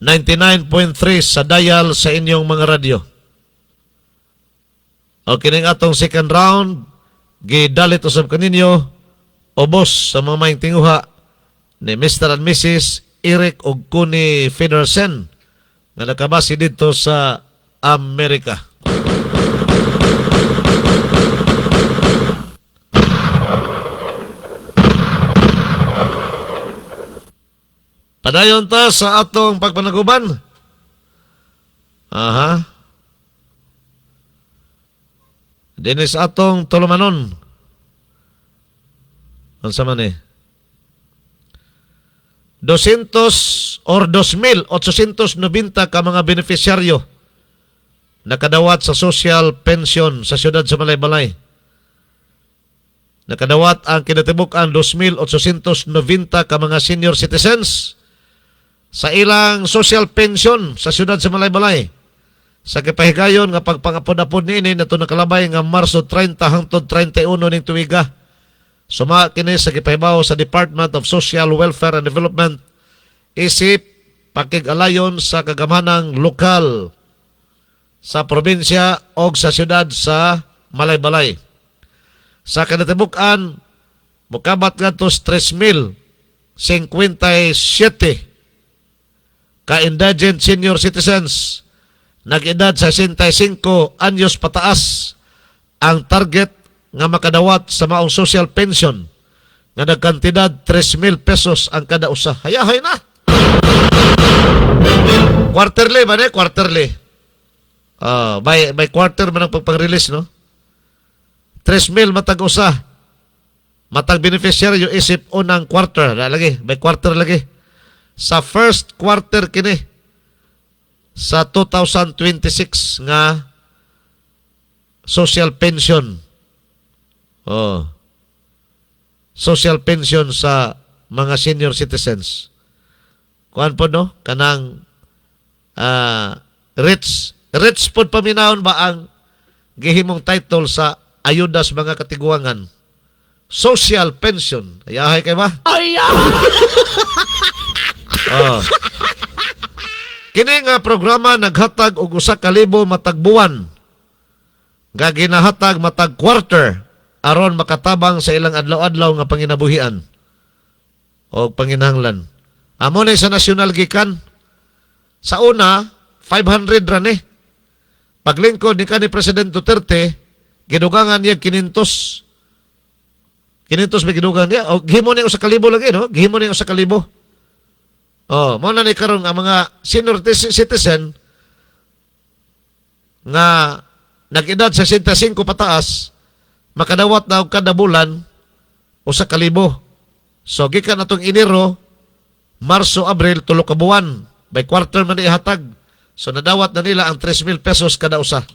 99.3 sa dial sa inyong mga radyo. O kining atong second round, gidalit usab kaninyo ubos sa mga maing tinguha ni Mr. and Mrs. Eric ug Connie Federsen nga nakabase dito sa Amerika. Padayon ta sa atong pagpanaguban. Aha. Dinis atong tulumanon. Unsa man eh? 200 or 2,890 ka mga beneficiaryo nakadawat sa social pension sa siyudad sa Malaybalay. Nakadawat ang kinatibuk-an 2,890 ka mga senior citizens sa ilang social pension sa siyudad sa Malaybalay. Sa kipahigayon nga pagpangapod-apod niini nato nakalabay nga Marso 30 hangtod 31 ning tuiga. Suma kini sa gipahibaw sa Department of Social Welfare and Development isip pakig-alayon sa kagamhanang lokal sa probinsya o sa siyudad sa Malaybalay. Sa kanatibuk-an, mukabat nga to 3,057 ka-indigent senior citizens nag-edad sa 65 anyos pataas ang target nga makadawat sa maong social pension nga nagkantidad 3,000 pesos ang kada usa. Hayahay na! Quarterly ba ne? Quarterly. By quarter man ang pagpang-release, no? 3,000 matag usa. Matag beneficiary yung isip unang quarter. Lagi, by quarter lagi. Sa first quarter kini sa 2026 nga social pension. Social pension sa mga senior citizens. Kuan po no? Kanang rich pod paminahon ba ang gihimong title sa ayuda sa mga katiguangan? Social pension. Ayahay kay ba? Kini nga programa naghatag og 1,000 matag buwan. Nga ginahatag matag quarter aron makatabang sa ilang adlaw-adlaw nga panginabuhian o panginahanglan. Amo na sa nasyonal gikan. Sa una, 500 ra ni. Paglingkod ni kanhi President Duterte, gidugangan niya 500. 500 may gidugangan niya. O, gihimo niya 1,000 lagi, no? Gihimo niya 1,000. Mao na ni karon ang mga senior citizen nga nag-edad sa 65 pataas, makadawat na og kada bulan 1,000. So gikan atong Enero, Marso, Abril, 3 ka buwan. By quarter man ihatag. So nadawat na nila ang 3,000 pesos kada usa.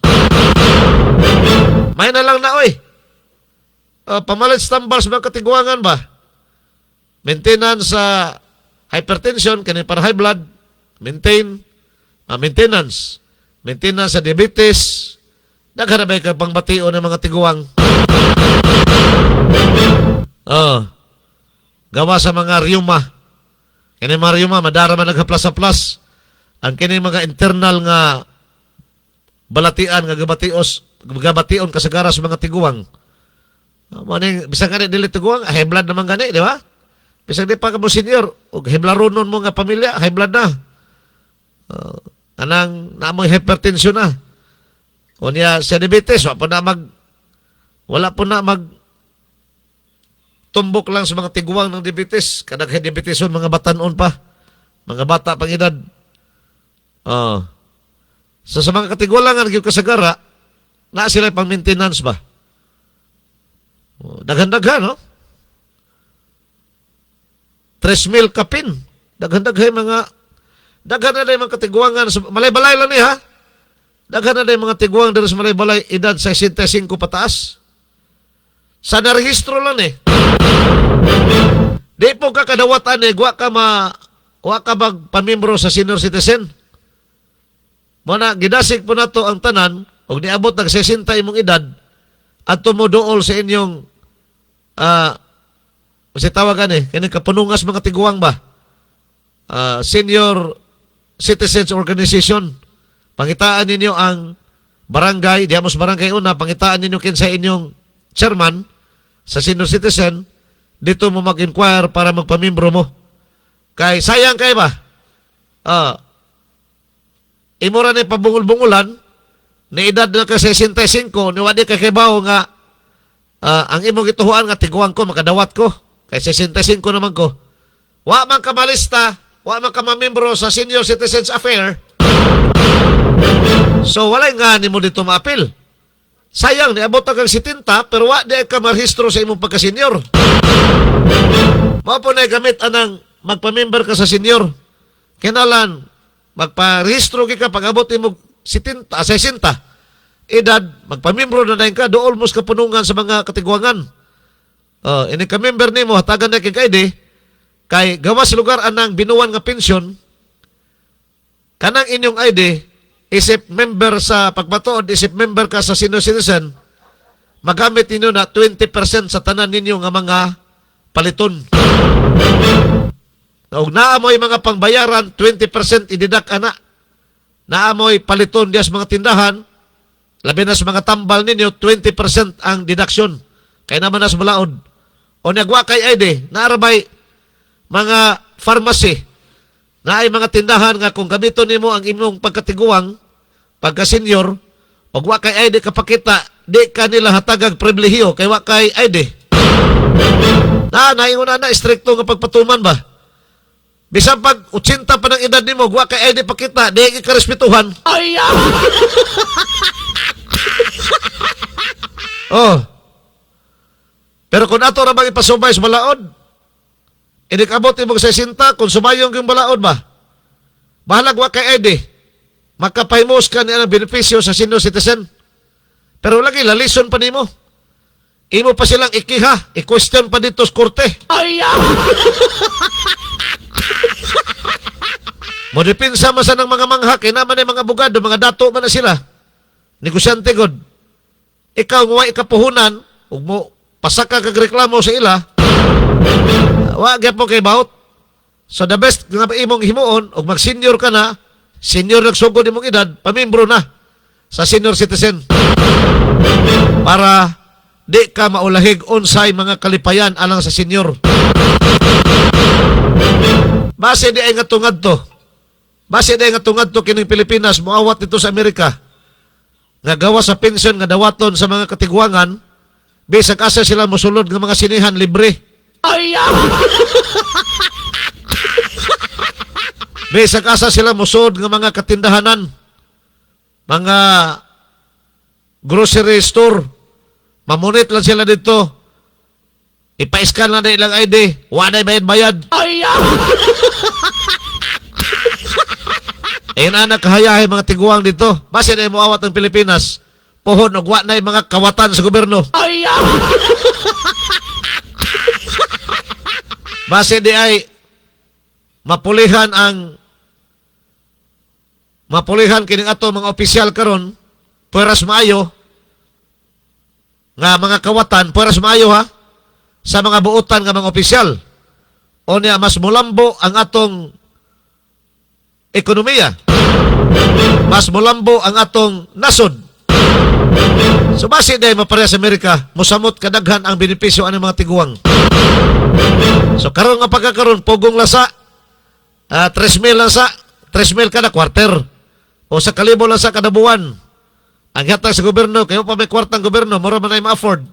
May na lang na oy. Pamalit stambal sa mga katiguangan ba? Maintenance sa hypertension, kani para high blood, maintenance sa diabetes, naghanabay ka pang batio ng mga tiguang. Gawa sa mga rheuma. Kani mga rheuma, madara man naghaplas-aplas. Ang kini mga internal nga balatian nga gabation kasagara sa mga tiguang. Bisang gani dili tiguang, high blood naman gani, di ba? Bisang di pa ka mo senior, o hiblaronon mo nga pamilya, high blood na. Anang naamoy hypertension na. O niya sa diabetes, wala po na mag tumbok lang sa mga tiguang ng diabetes. Kadang diabeteson, mga batanon pa. Mga bata pang edad. So sa mga katigulangan, yung kasagara, na sila pang maintenance ba? Daghan-daghan, no? 3,000 kapin. Daghan-daghay mga daghan na day mga katiguangan sa Malaybalay lang ni ha. Daghan na day mga tiguang diri sa Malaybalay edad sa 65 pataas. Sa narehistro lang eh. Di po ka kadawatan eh, wa ka magpamimbro sa senior citizen. Muna, gidasig po na to ang tanan, o niabot ng 60 imong edad, at tumudool sa inyong kasi tawagan kani kapunungas mga tiguang ba? Senior Citizens Organization. Pangitaan ninyo ang barangay, diamos barangay una, pangitaan ninyo kinsa inyong chairman sa senior citizen, dito mo mag-inquire para magpamimbro mo. Kay sayang kay ba? Imura ni pabungol-bungulan, ni edad na ka 65, niwadi ka kibaw nga ang imong ituhuan nga tiguang ko, makadawat ko. Kay 65 naman ko. Wa man ka malista, wa man ka mamembro sa Senior Citizens Affair, so walay nga nimo dito maapil. Sayang, niabot kang 70, pero wa di ka marehistro sa imong pagka-senior. Mao po na gamit anang magpa-member ka sa senior. Kinalan, magpa-rehistro ka pag-abot mo 60 edad, magpa-membro na ka, do almost kapunungan sa mga katigwangan. Ini ka-member nimo hatagan na kay ID, kay gawas lugar anang binuwan nga pensyon, kanang inyong ID, isip member sa pagmatuod, isip member ka sa senior citizen, magamit ninyo na 20% sa tanan ninyo nga mga paliton. Kung naamoy mga pangbayaran, 20% ididak ana. Naamoy paliton diya sa mga tindahan, labi na sa mga tambal ninyo, 20% ang deduction. Kaya naman nas malaod. O nagwa kay ID, naarabay mga pharmacy, na ay mga tindahan nga kung gamiton nimo ang imong pagkatiguang, pagka-senior, o wa kay ID kapakita, di ka nila hatagag pribilehiyo kay wa kay ID. Naingon na stricto nga pagpatuman ba? Bisan pag 80 pa ng edad nimo, wa kay ID pakita, di ka respetuhan. Ay! Oh. Pero kung ato ra bang ipasubay sa balaod, inikabot mo sa 60, kung sumayong yung balaod ba? Bahalag wa kay ID. Makapahimos ka niya ng benepisyo sa senior citizen. Pero lagi, lalison pa nimo. Imo pa silang ikiha, i-question pa dito sa korte. Ay! Modipinsa man sa ng mga mangha, kaya naman ay mga abogado, mga dato man na sila. Negosyante god. Ikaw nga ikapuhunan, ug mo pasaka kag reklamo sa ila, wa gyud mo kay baut. So the best nga imong himuon, ug mag-senior ka na, senior nagsugod imong edad, pamimbro na sa senior citizen. Para di ka maulahig unsay mga kalipayan alang sa senior. Base di ay nga tungad to. Base di ay nga tungad to kining Pilipinas, muawat dito sa Amerika. Nga gawa sa pensyon nga dawaton sa mga katigwangan, bisag asa sila mosulod ng mga sinihan libre. Ay! Bisag asa sila mosulod ng mga katindahanan, mga grocery store, mamunit lang sila dito. Ipa-scan lang na ilang ID. Wala bayad-bayad. Ay! Ayun anak kahayahay mga tiguang dito. Base na mo awat ng Pilipinas. Pohon og wa na mga kawatan sa gobyerno. Ay! Base di ay mapulihan kining ato mga opisyal karon, puweras maayo nga mga kawatan, puweras maayo ha sa mga buotan nga mga opisyal. O niya mas mulambo ang atong ekonomiya. Mas mulambo ang atong nasod. So base day mapareha sa Amerika, musamot kadaghan ang benepisyo ani mga tiguang. So karon nga pagkakaroon pugong lasa, 3,000 lang sa 3,000 kada kwarter o sa kalibo lang sa kada buwan. Ang hatag sa gobyerno, kayo pa may kwartang gobyerno, mura man ay ma-afford.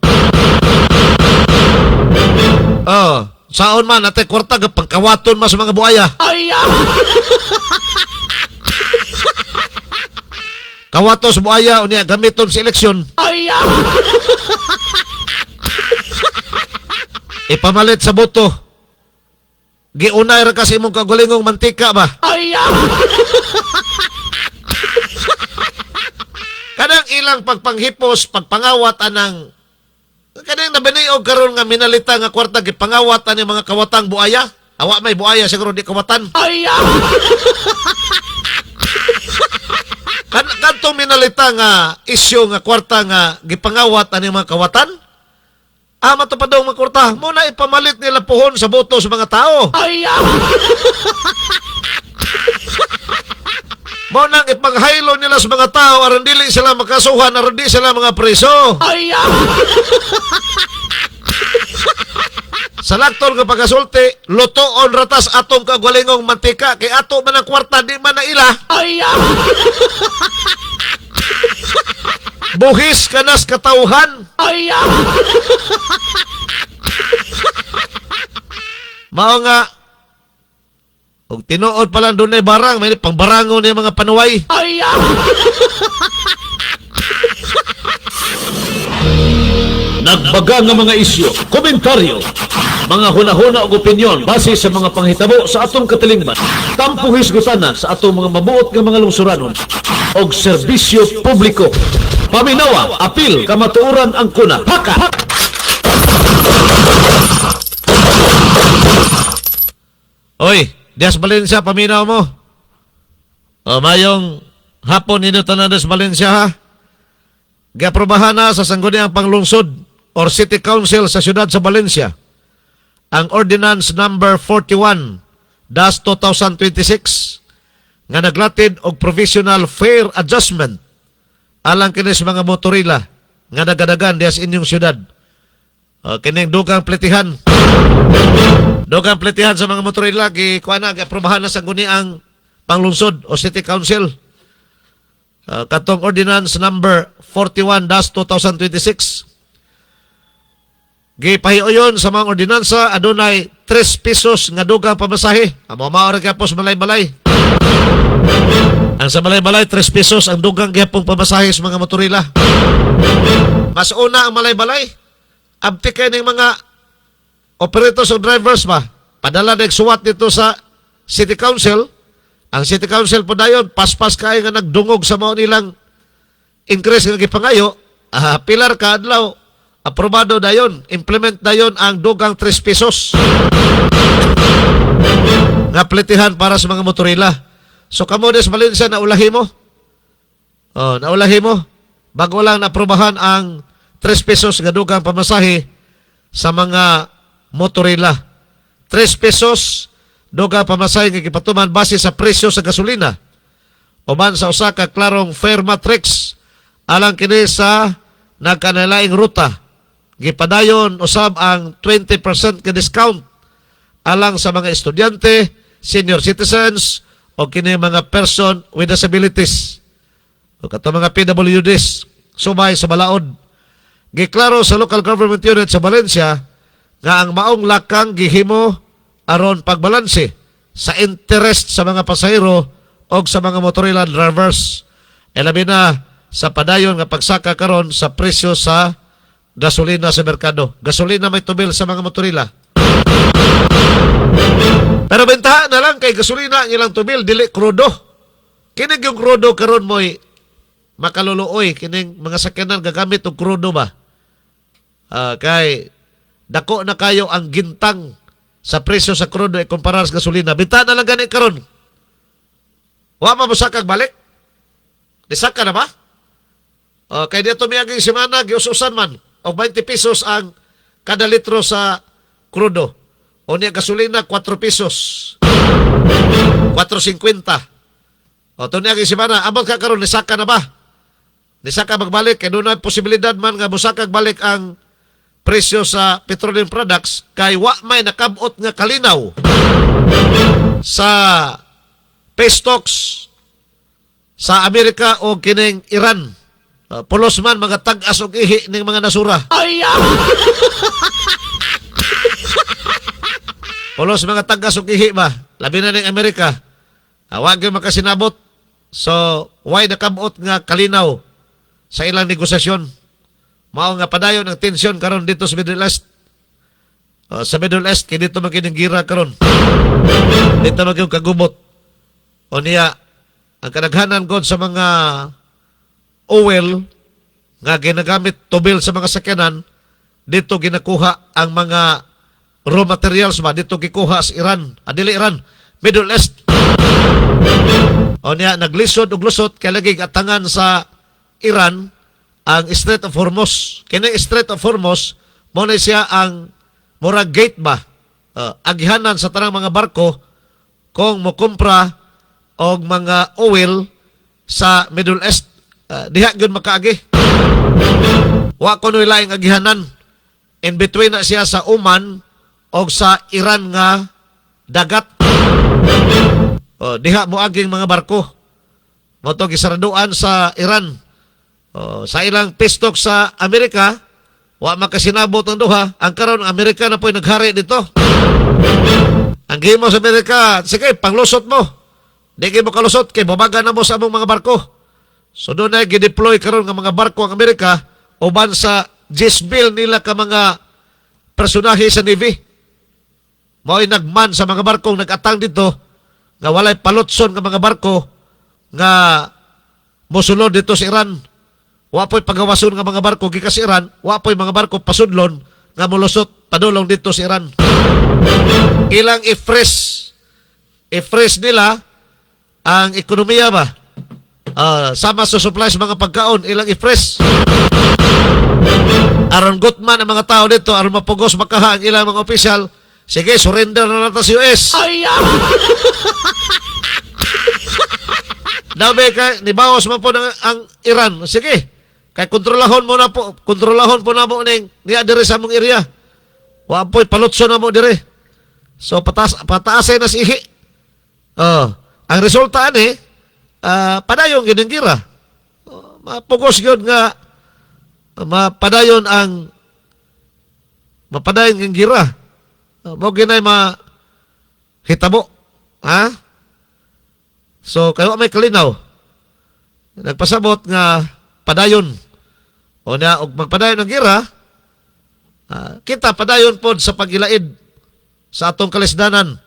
Saon man natin kwarta pangkawaton mas mga buaya. Ay! Kawatos buaya o niya gamiton sa eleksyon. Ay! Ipamalit sa boto. Giunay ra kasi imong kagulingong mantika ba? Ay! Kanang ilang pagpanghipos, pagpangawat anang kanang nabaniog karon nga minalita nga kwarta gipangawat ani mga kawatang buaya. Awa may buaya siguro di kawatan. Ay! Kanto minalita nga isyu nga kwarta nga gipangawat ani mga kawatan. Matupad daw mga kwarta. Muna ipamalit nila puhon sa boto sa mga tao. Ay! Muna ipanghaylo nila sa mga tao aron dili sila makasuhan, aron di sila mga preso. Ay! Sa laktol nga pagkasulti, lutoon ratas atong kagwalingong mantika kay ato man ang kwarta di man na ila. Ay! Buhis kanas katauhan. Ay! Mao nga Ug tinuod pa lang doon barang, may pangbarangon ni mga panuway. Nagbaga nga mga isyu, komentaryo, mga hunahuna ug opinyon base sa mga panghitabo sa atong katilingban. Tampo hisgutana sa atong mga mabuot nga mga lungsuranon og serbisyo publiko. Paminawa, apil, kamatuoran ang kuna. Haka! Oy, Dias Valencia, paminaw mo. O, mayong hapon nito tanan Dias Valencia ha. Giaprobahan na sa sangguniang panglungsod or City Council sa siyudad sa Valencia ang Ordinance Number 41-2026 nga naglatid og provisional fare adjustment alang kini sa mga motorila nga nagadagan dias inyong siyudad. Kining dugang pletihan. Dugang pletihan sa mga motorila kuana giaprobahan na sa guniang panglungsod o City Council. Katong Ordinance Number 41-2026 gipahiuyon sa mga ordinansa adunay 3 pesos nga dugang pamasahe. Amo mao ra gyapos malay-malay. Ang sa malay-malay 3 pesos ang dugang gyapong pamasahe sa mga motorila. Mas una ang malay-malay. Abti kay ning mga operators o drivers ba padala na suwat dito sa City Council. Ang City Council po dayon paspas kay nga nagdungog sa mga nilang increase nga gipangayo. Pilar ka adlaw aprobado dayon, implement dayon ang dugang 3 pesos nga pletihan para sa mga motorila. So kamo des Valencia naulahi mo. Naulahi mo bago lang naprobahan ang 3 pesos nga dugang pamasahe sa mga motorila. 3 pesos dugang pamasahe nga gipatuman base sa presyo sa gasolina o man sa usa ka klarong fare matrix alang kini sa nagkanalaing ruta. Gipadayon usab ang 20% ka discount alang sa mga estudyante, senior citizens o kini mga person with disabilities o kato mga PWDs sumay sa balaod. Giklaro sa local government unit sa Valencia nga ang maong lakang gihimo aron pagbalanse sa interest sa mga pasahero o sa mga motorila drivers. Elabi na sa padayon nga pagsaka karon sa presyo sa gasolina sa merkado. Gasolina may tubil sa mga motorila. Pero bentahan na lang kay gasolina ang ilang tubil, dili krudo. Kining yung krudo karon mo'y makaluluoy. Kining mga sakyanan gagamit og krudo ba? Kay dako na kayo ang gintang sa presyo sa krudo ay kumpara sa gasolina. Bentahan na lang gani karon. Wa pa mo sakag balik? Disaka na ba? Kay dito miyaging semana, giususan man. O 20 pesos ang kada litro sa krudo. O niya gasolina, 4 pesos. 4.50. O ito niya semana, abot ka karon nisaka na ba? Nisaka magbalik. Kaya doon na posibilidad man nga musakag balik ang presyo sa petroleum products kay wa may nakabot nga kalinaw sa peace talks sa Amerika o kining Iran. Pulos man mga tag-as og ihi ning mga nasura. Pulos mga tag-as og ihi ba? Labi na ning Amerika. Wa gyud makasinabot. So, why nakabot nga kalinaw sa ilang negosasyon? Mao nga padayon ang tensyon karon dito sa Middle East. Sa Middle East kay dito magkining gira karon. Dito magkining kagubot. O niya ang kadaghanan god sa mga oil nga ginagamit tubil sa mga sakyanan dito ginakuha ang mga raw materials ba dito gikuha sa Iran, adili Iran, Middle East. O niya naglisod og lusot kay lagi atangan sa Iran ang Strait of Hormuz. Kini Strait of Hormuz mo na siya ang murag gate ba agihanan sa tanang mga barko kung mokumpra og mga oil sa Middle East. Diha gyud makaagi. Wa kuno laing agihanan. In between na siya sa Oman o sa Iran nga dagat. Diha mo aging mga barko. Mo to gisaraduan sa Iran. Sa ilang peace talk sa Amerika, wa makasinabot ang duha. Ang karon Amerika na po'y naghari dito. Ang gihimo sa Amerika, sige, panglusot mo. Di kayo mo kalusot, kay babaga na mo sa among mga barko. So doon na gideploy karon nga mga barko ang Amerika uban sa 10,000 nila ka mga personahe sa Navy. Mao'y nagman sa mga barkong nag-atang dito nga walay palotson nga mga barko nga mosulod dito sa Iran. Wa po'y pagawason nga mga barko gikas Iran, wa po'y mga barko pasudlon nga molusot padulong dito sa Iran. Ilang i-fresh nila ang ekonomiya ba? Sama sa supplies mga pagkaon, ilang i-fresh. Aron gutman ang mga tao dito, aron mapugos makaha ang ilang mga opisyal, sige, surrender na natin sa US. Nabi kay nibawas man po ang Iran. Sige. Kay kontrolahon mo na po na mo ning niya dire sa among area. Wa po'y palutso na mo dire. So pataasay na si ihi. Ang resulta ani padayon gyud ang gira. Mapugos gyud nga mapadayon ang gira. Mo ginay hitabo. Ha? So, kayo may kalinaw. Nagpasabot nga padayon. O na, og magpadayon ng gira, kita padayon po sa pagilaid sa atong kalisdanan.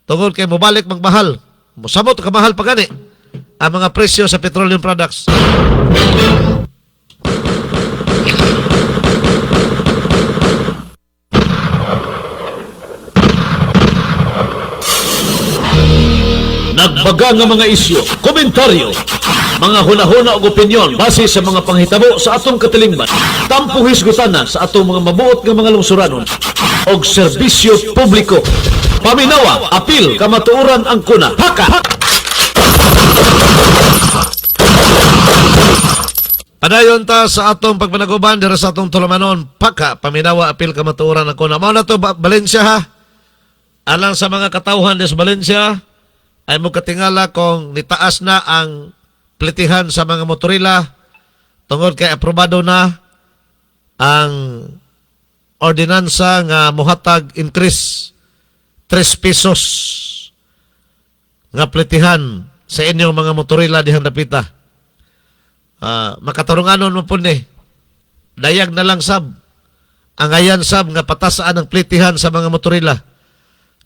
Tungod kay mobalik magmahal. Musamot kamahal pa gani ang mga presyo sa petroleum products. Nagbaga nga mga isyu, komentaryo, mga hunahuna o opinyon base sa mga panghitabo sa atong katilingban. Tampong hisgutana sa atong mga mabuot nga mga lungsuranon og serbisyo publiko. Paminawa, apil, kamatuoran ang kuna. Haka! Padayon ta sa atong pagpanaguban dira sa atong tulamanon. Paka, paminawa, apil, kamatuoran ang kuna. Mao na to, Valencia ha. Alang sa mga katawhan des Valencia, ay mo katingala kung nitaas na ang plitihan sa mga motorila tungod kay aprobado na ang ordinansa nga muhatag increase 3 pesos nga plitihan sa inyong mga motorila dihang dapita. Makatarunganon mo po ni dayag na lang sab ang ayan sab nga patasaan ang plitihan sa mga motorila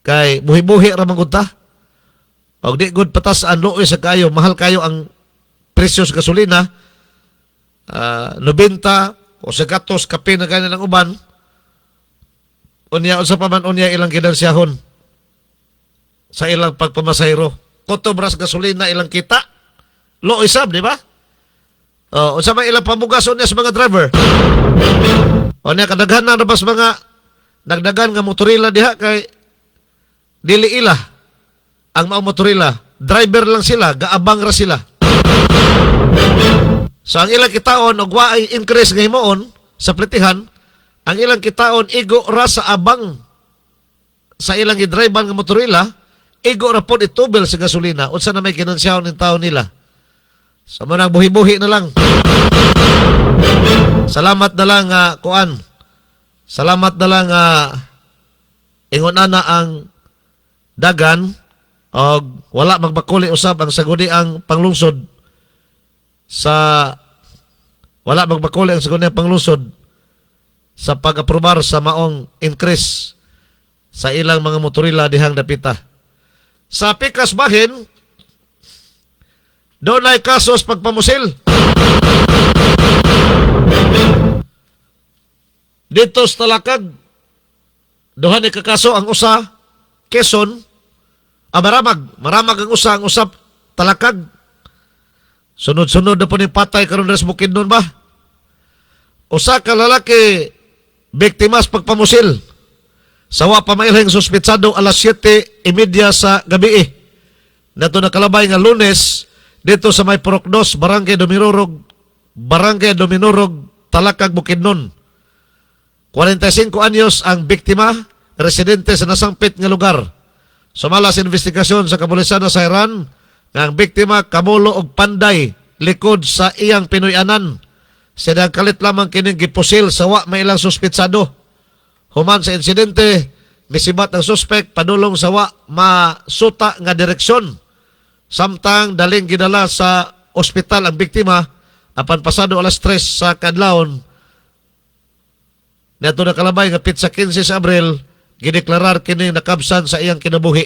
kay buhi-buhi ra man gud ta. Og di good patas ang luoy sa kayo, mahal kayo ang presyo sa gasolina, 90 o sa gatos, kape na ganyan ng uban, unya, unsa pa man unya ilang kinansyahon sa ilang pagpamasayro. Kotobras gasolina ilang kita, luoy sab, di ba? Unsa man ilang pamugas unya sa mga driver. Unya, kadaghan na bas mga nagdagan nga motorila diha kay dili ila ang mga motorila, driver lang sila, gaabang ra sila. So ang ilang kitaon, og waay increase nga himoon sa plitihan, ang ilang kitaon, igo ra sa abang sa ilang gidriban nga motorila, igo ra pod itubel sa gasolina, unsa na may kinansyaon ng tao nila. So manang buhi-buhi na lang. Salamat na lang kuan. Salamat na lang ingon ana ang dagan og wala magbakuli usab ang sagudi ang panglungsod sa wala magbakuli ang sagudi ang panglungsod sa pag-aprobar sa maong increase sa ilang mga motorila dihang dapita. Sa Pikas Bahin, doon ay kasos pagpamusil. Dito sa Talakag, duha ni kakaso ang usa, Quezon, maramag ang usap Talakag. Sunod-sunod na po ni patay karon res Bukidnon ba? Usa ka lalaki biktimas pagpamusil. Sawa pa mailhing suspetsado alas 7:30 sa gabi. Nato nakalabay nga Lunes dito sa may Purokdos, Barangay Dominorog, Talakag, Bukidnon. 45 anyos ang biktima, residente sa nasangpit nga lugar. Sumala sa investigasyon sa kapulisan sa Iran, nga ang biktima kamulo og panday likod sa iyang Pinoyanan. Sinang kalit lamang kining gipusil sa wa may ilang suspetsado. Human sa insidente, misibat ang suspect padulong sa wa masuta nga direksyon. Samtang daling gidala sa ospital ang biktima apan pasado alas 3 sa kadlawon niadto na kalabay nga pitsa 15 sa Abril gideklarar kini nakabsan sa iyang kinabuhi.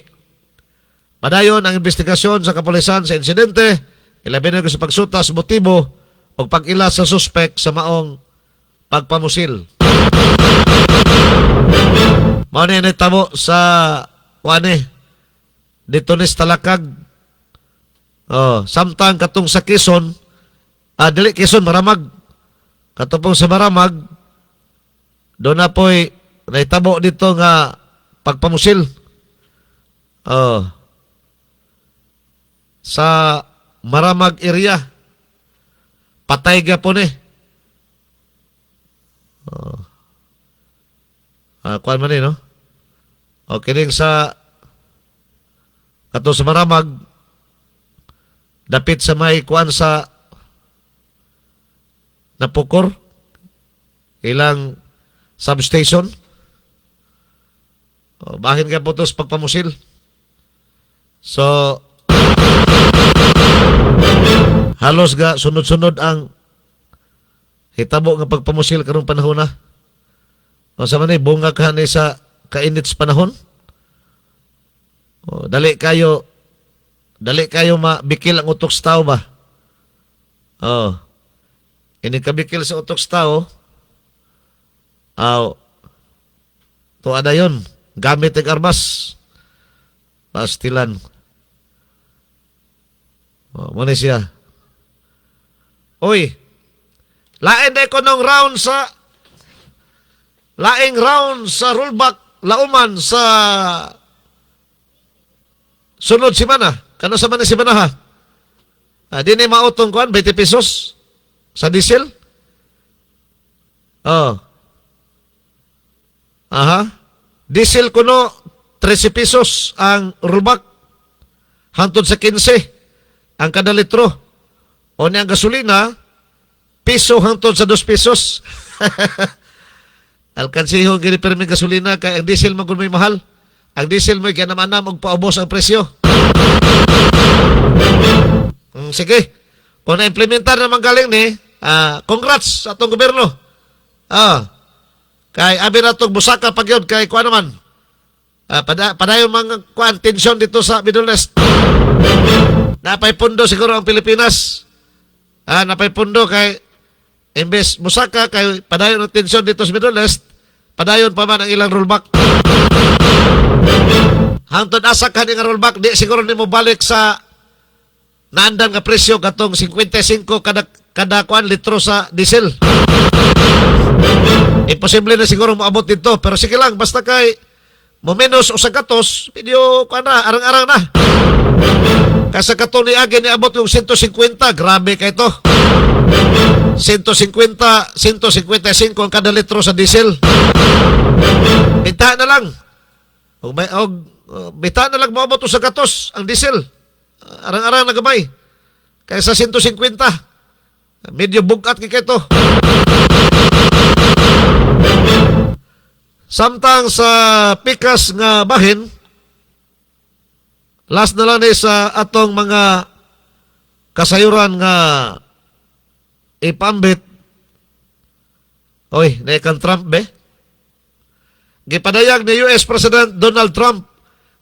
Padayon ang investigasyon sa kapulisan sa insidente, ilabi na sa pagsuta sa motibo o pag-ila sa suspect sa maong pagpamusil. Mao ni nitabo sa wani dito ni Talakag. Samtang katong sa Quezon, dili Quezon Maramag. Katong sa Maramag, doon na po'y naitabo dito nga pagpamusil. Sa Maramag area, patay gapon eh. Kuan man no? O kining sa katong sa Maramag, dapit sa may kuan sa Napukor, ilang substation. Bahin ka po ito sa pagpamusil. So, halos ga sunod-sunod ang hitabo nga pagpamusil karong panahon na. O sa manay, bunga ka ni sa kainit sa panahon. O, dali kayo mabikil ang utok sa tao ba? Ini kabikil sa utok sa tao, tuwa na yun. Gamit ang armas. Pastilan. Muna siya. Uy, lain ko nung round sa laing round sa rollback lauman sa sunod simana. Kano sa man si Banaha? Di ni mautong kuan 20 pesos sa diesel? Diesel kuno 13 pesos ang rollback. Hantod sa 15 ang kada litro. O ni ang gasolina, piso hangtod sa 2 pesos. Alkansiho gini perming gasolina kay ang diesel man kun may mahal. Ang diesel mo kaya naman og paubos ang presyo. Sige. Kung na-implementar naman galing ni, congrats sa atong gobyerno. Kay abi na itong busaka pagyod kay kuha naman. Padayon mga kuhan, tensyon dito sa Middle East. Napay pundo siguro ang Pilipinas. Napay pundo kay imbes musaka kay padayon ang tensyon dito sa Middle East, padayon pa man ang ilang rollback. Hangtod asa ka nga rollback, di siguro ni mo balik sa naandan nga presyo katong 55 kada kuan litro sa diesel. Imposible na siguro maabot dito, pero sige lang basta kay mo menos o sa gatos, medyo kuan na arang-arang na. Kasa katong ni agi ni abot yung 150, grabe kay to. 155 ang kada litro sa diesel. Bita na lang. Bita na lang maabot sa gatos ang diesel. Arang-arang na gamay. Kaysa 150. Medyo bugat kay to. Samtang sa pikas nga bahin, last na lang ni sa atong mga kasayuran nga ipambit. Oy, naikan Trump be? Gipadayag ni US President Donald Trump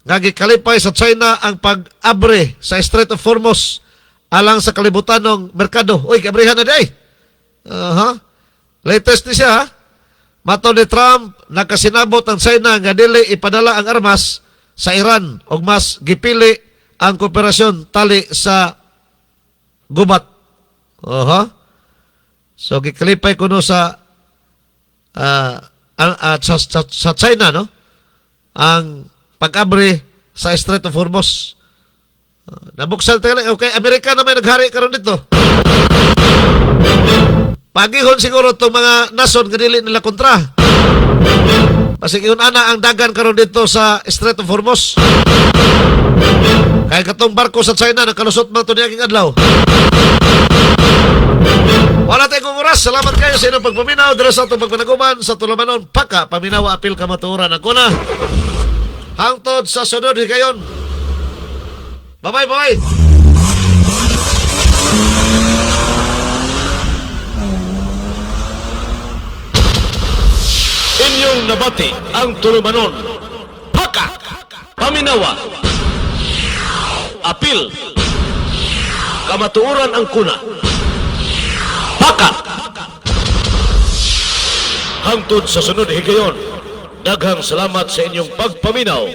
nga gikalipay sa China ang pag-abre sa Strait of Hormuz alang sa kalibutanong merkado. Oy, kabrihan na day. Latest ni siya ha. Mato ni Trump, nakasinabot ang China nga dili ipadala ang armas sa Iran o mas gipili ang kooperasyon tali sa gubat. So gikalipay kuno sa China no ang pag-abre sa Strait of Hormuz. Nabuksan tayo lang. Okay, Amerika na may naghari karon dito. Pagihon siguro itong mga nason kanili nila kontra. Pasigihon ana ang dagan karon dito sa Strait of Hormuz. Kaya katong barko sa China nakalusot man ito niyaging adlaw. Wala tayong oras. Salamat kayo sa inyong pagpaminaw. Dira sa itong pagpanaguman sa Tulamanon. Paka, paminawa, apil, kamaturan. Ako na. Hangtod sa sunod higayon. Bye-bye, boy! Inyong nabati ang tulumanon. Paka! Paminawa. Apil. Kamatuoran ang kuna. Paka! Hangtod sa sunod higayon. Daghang salamat sa inyong pagpaminaw.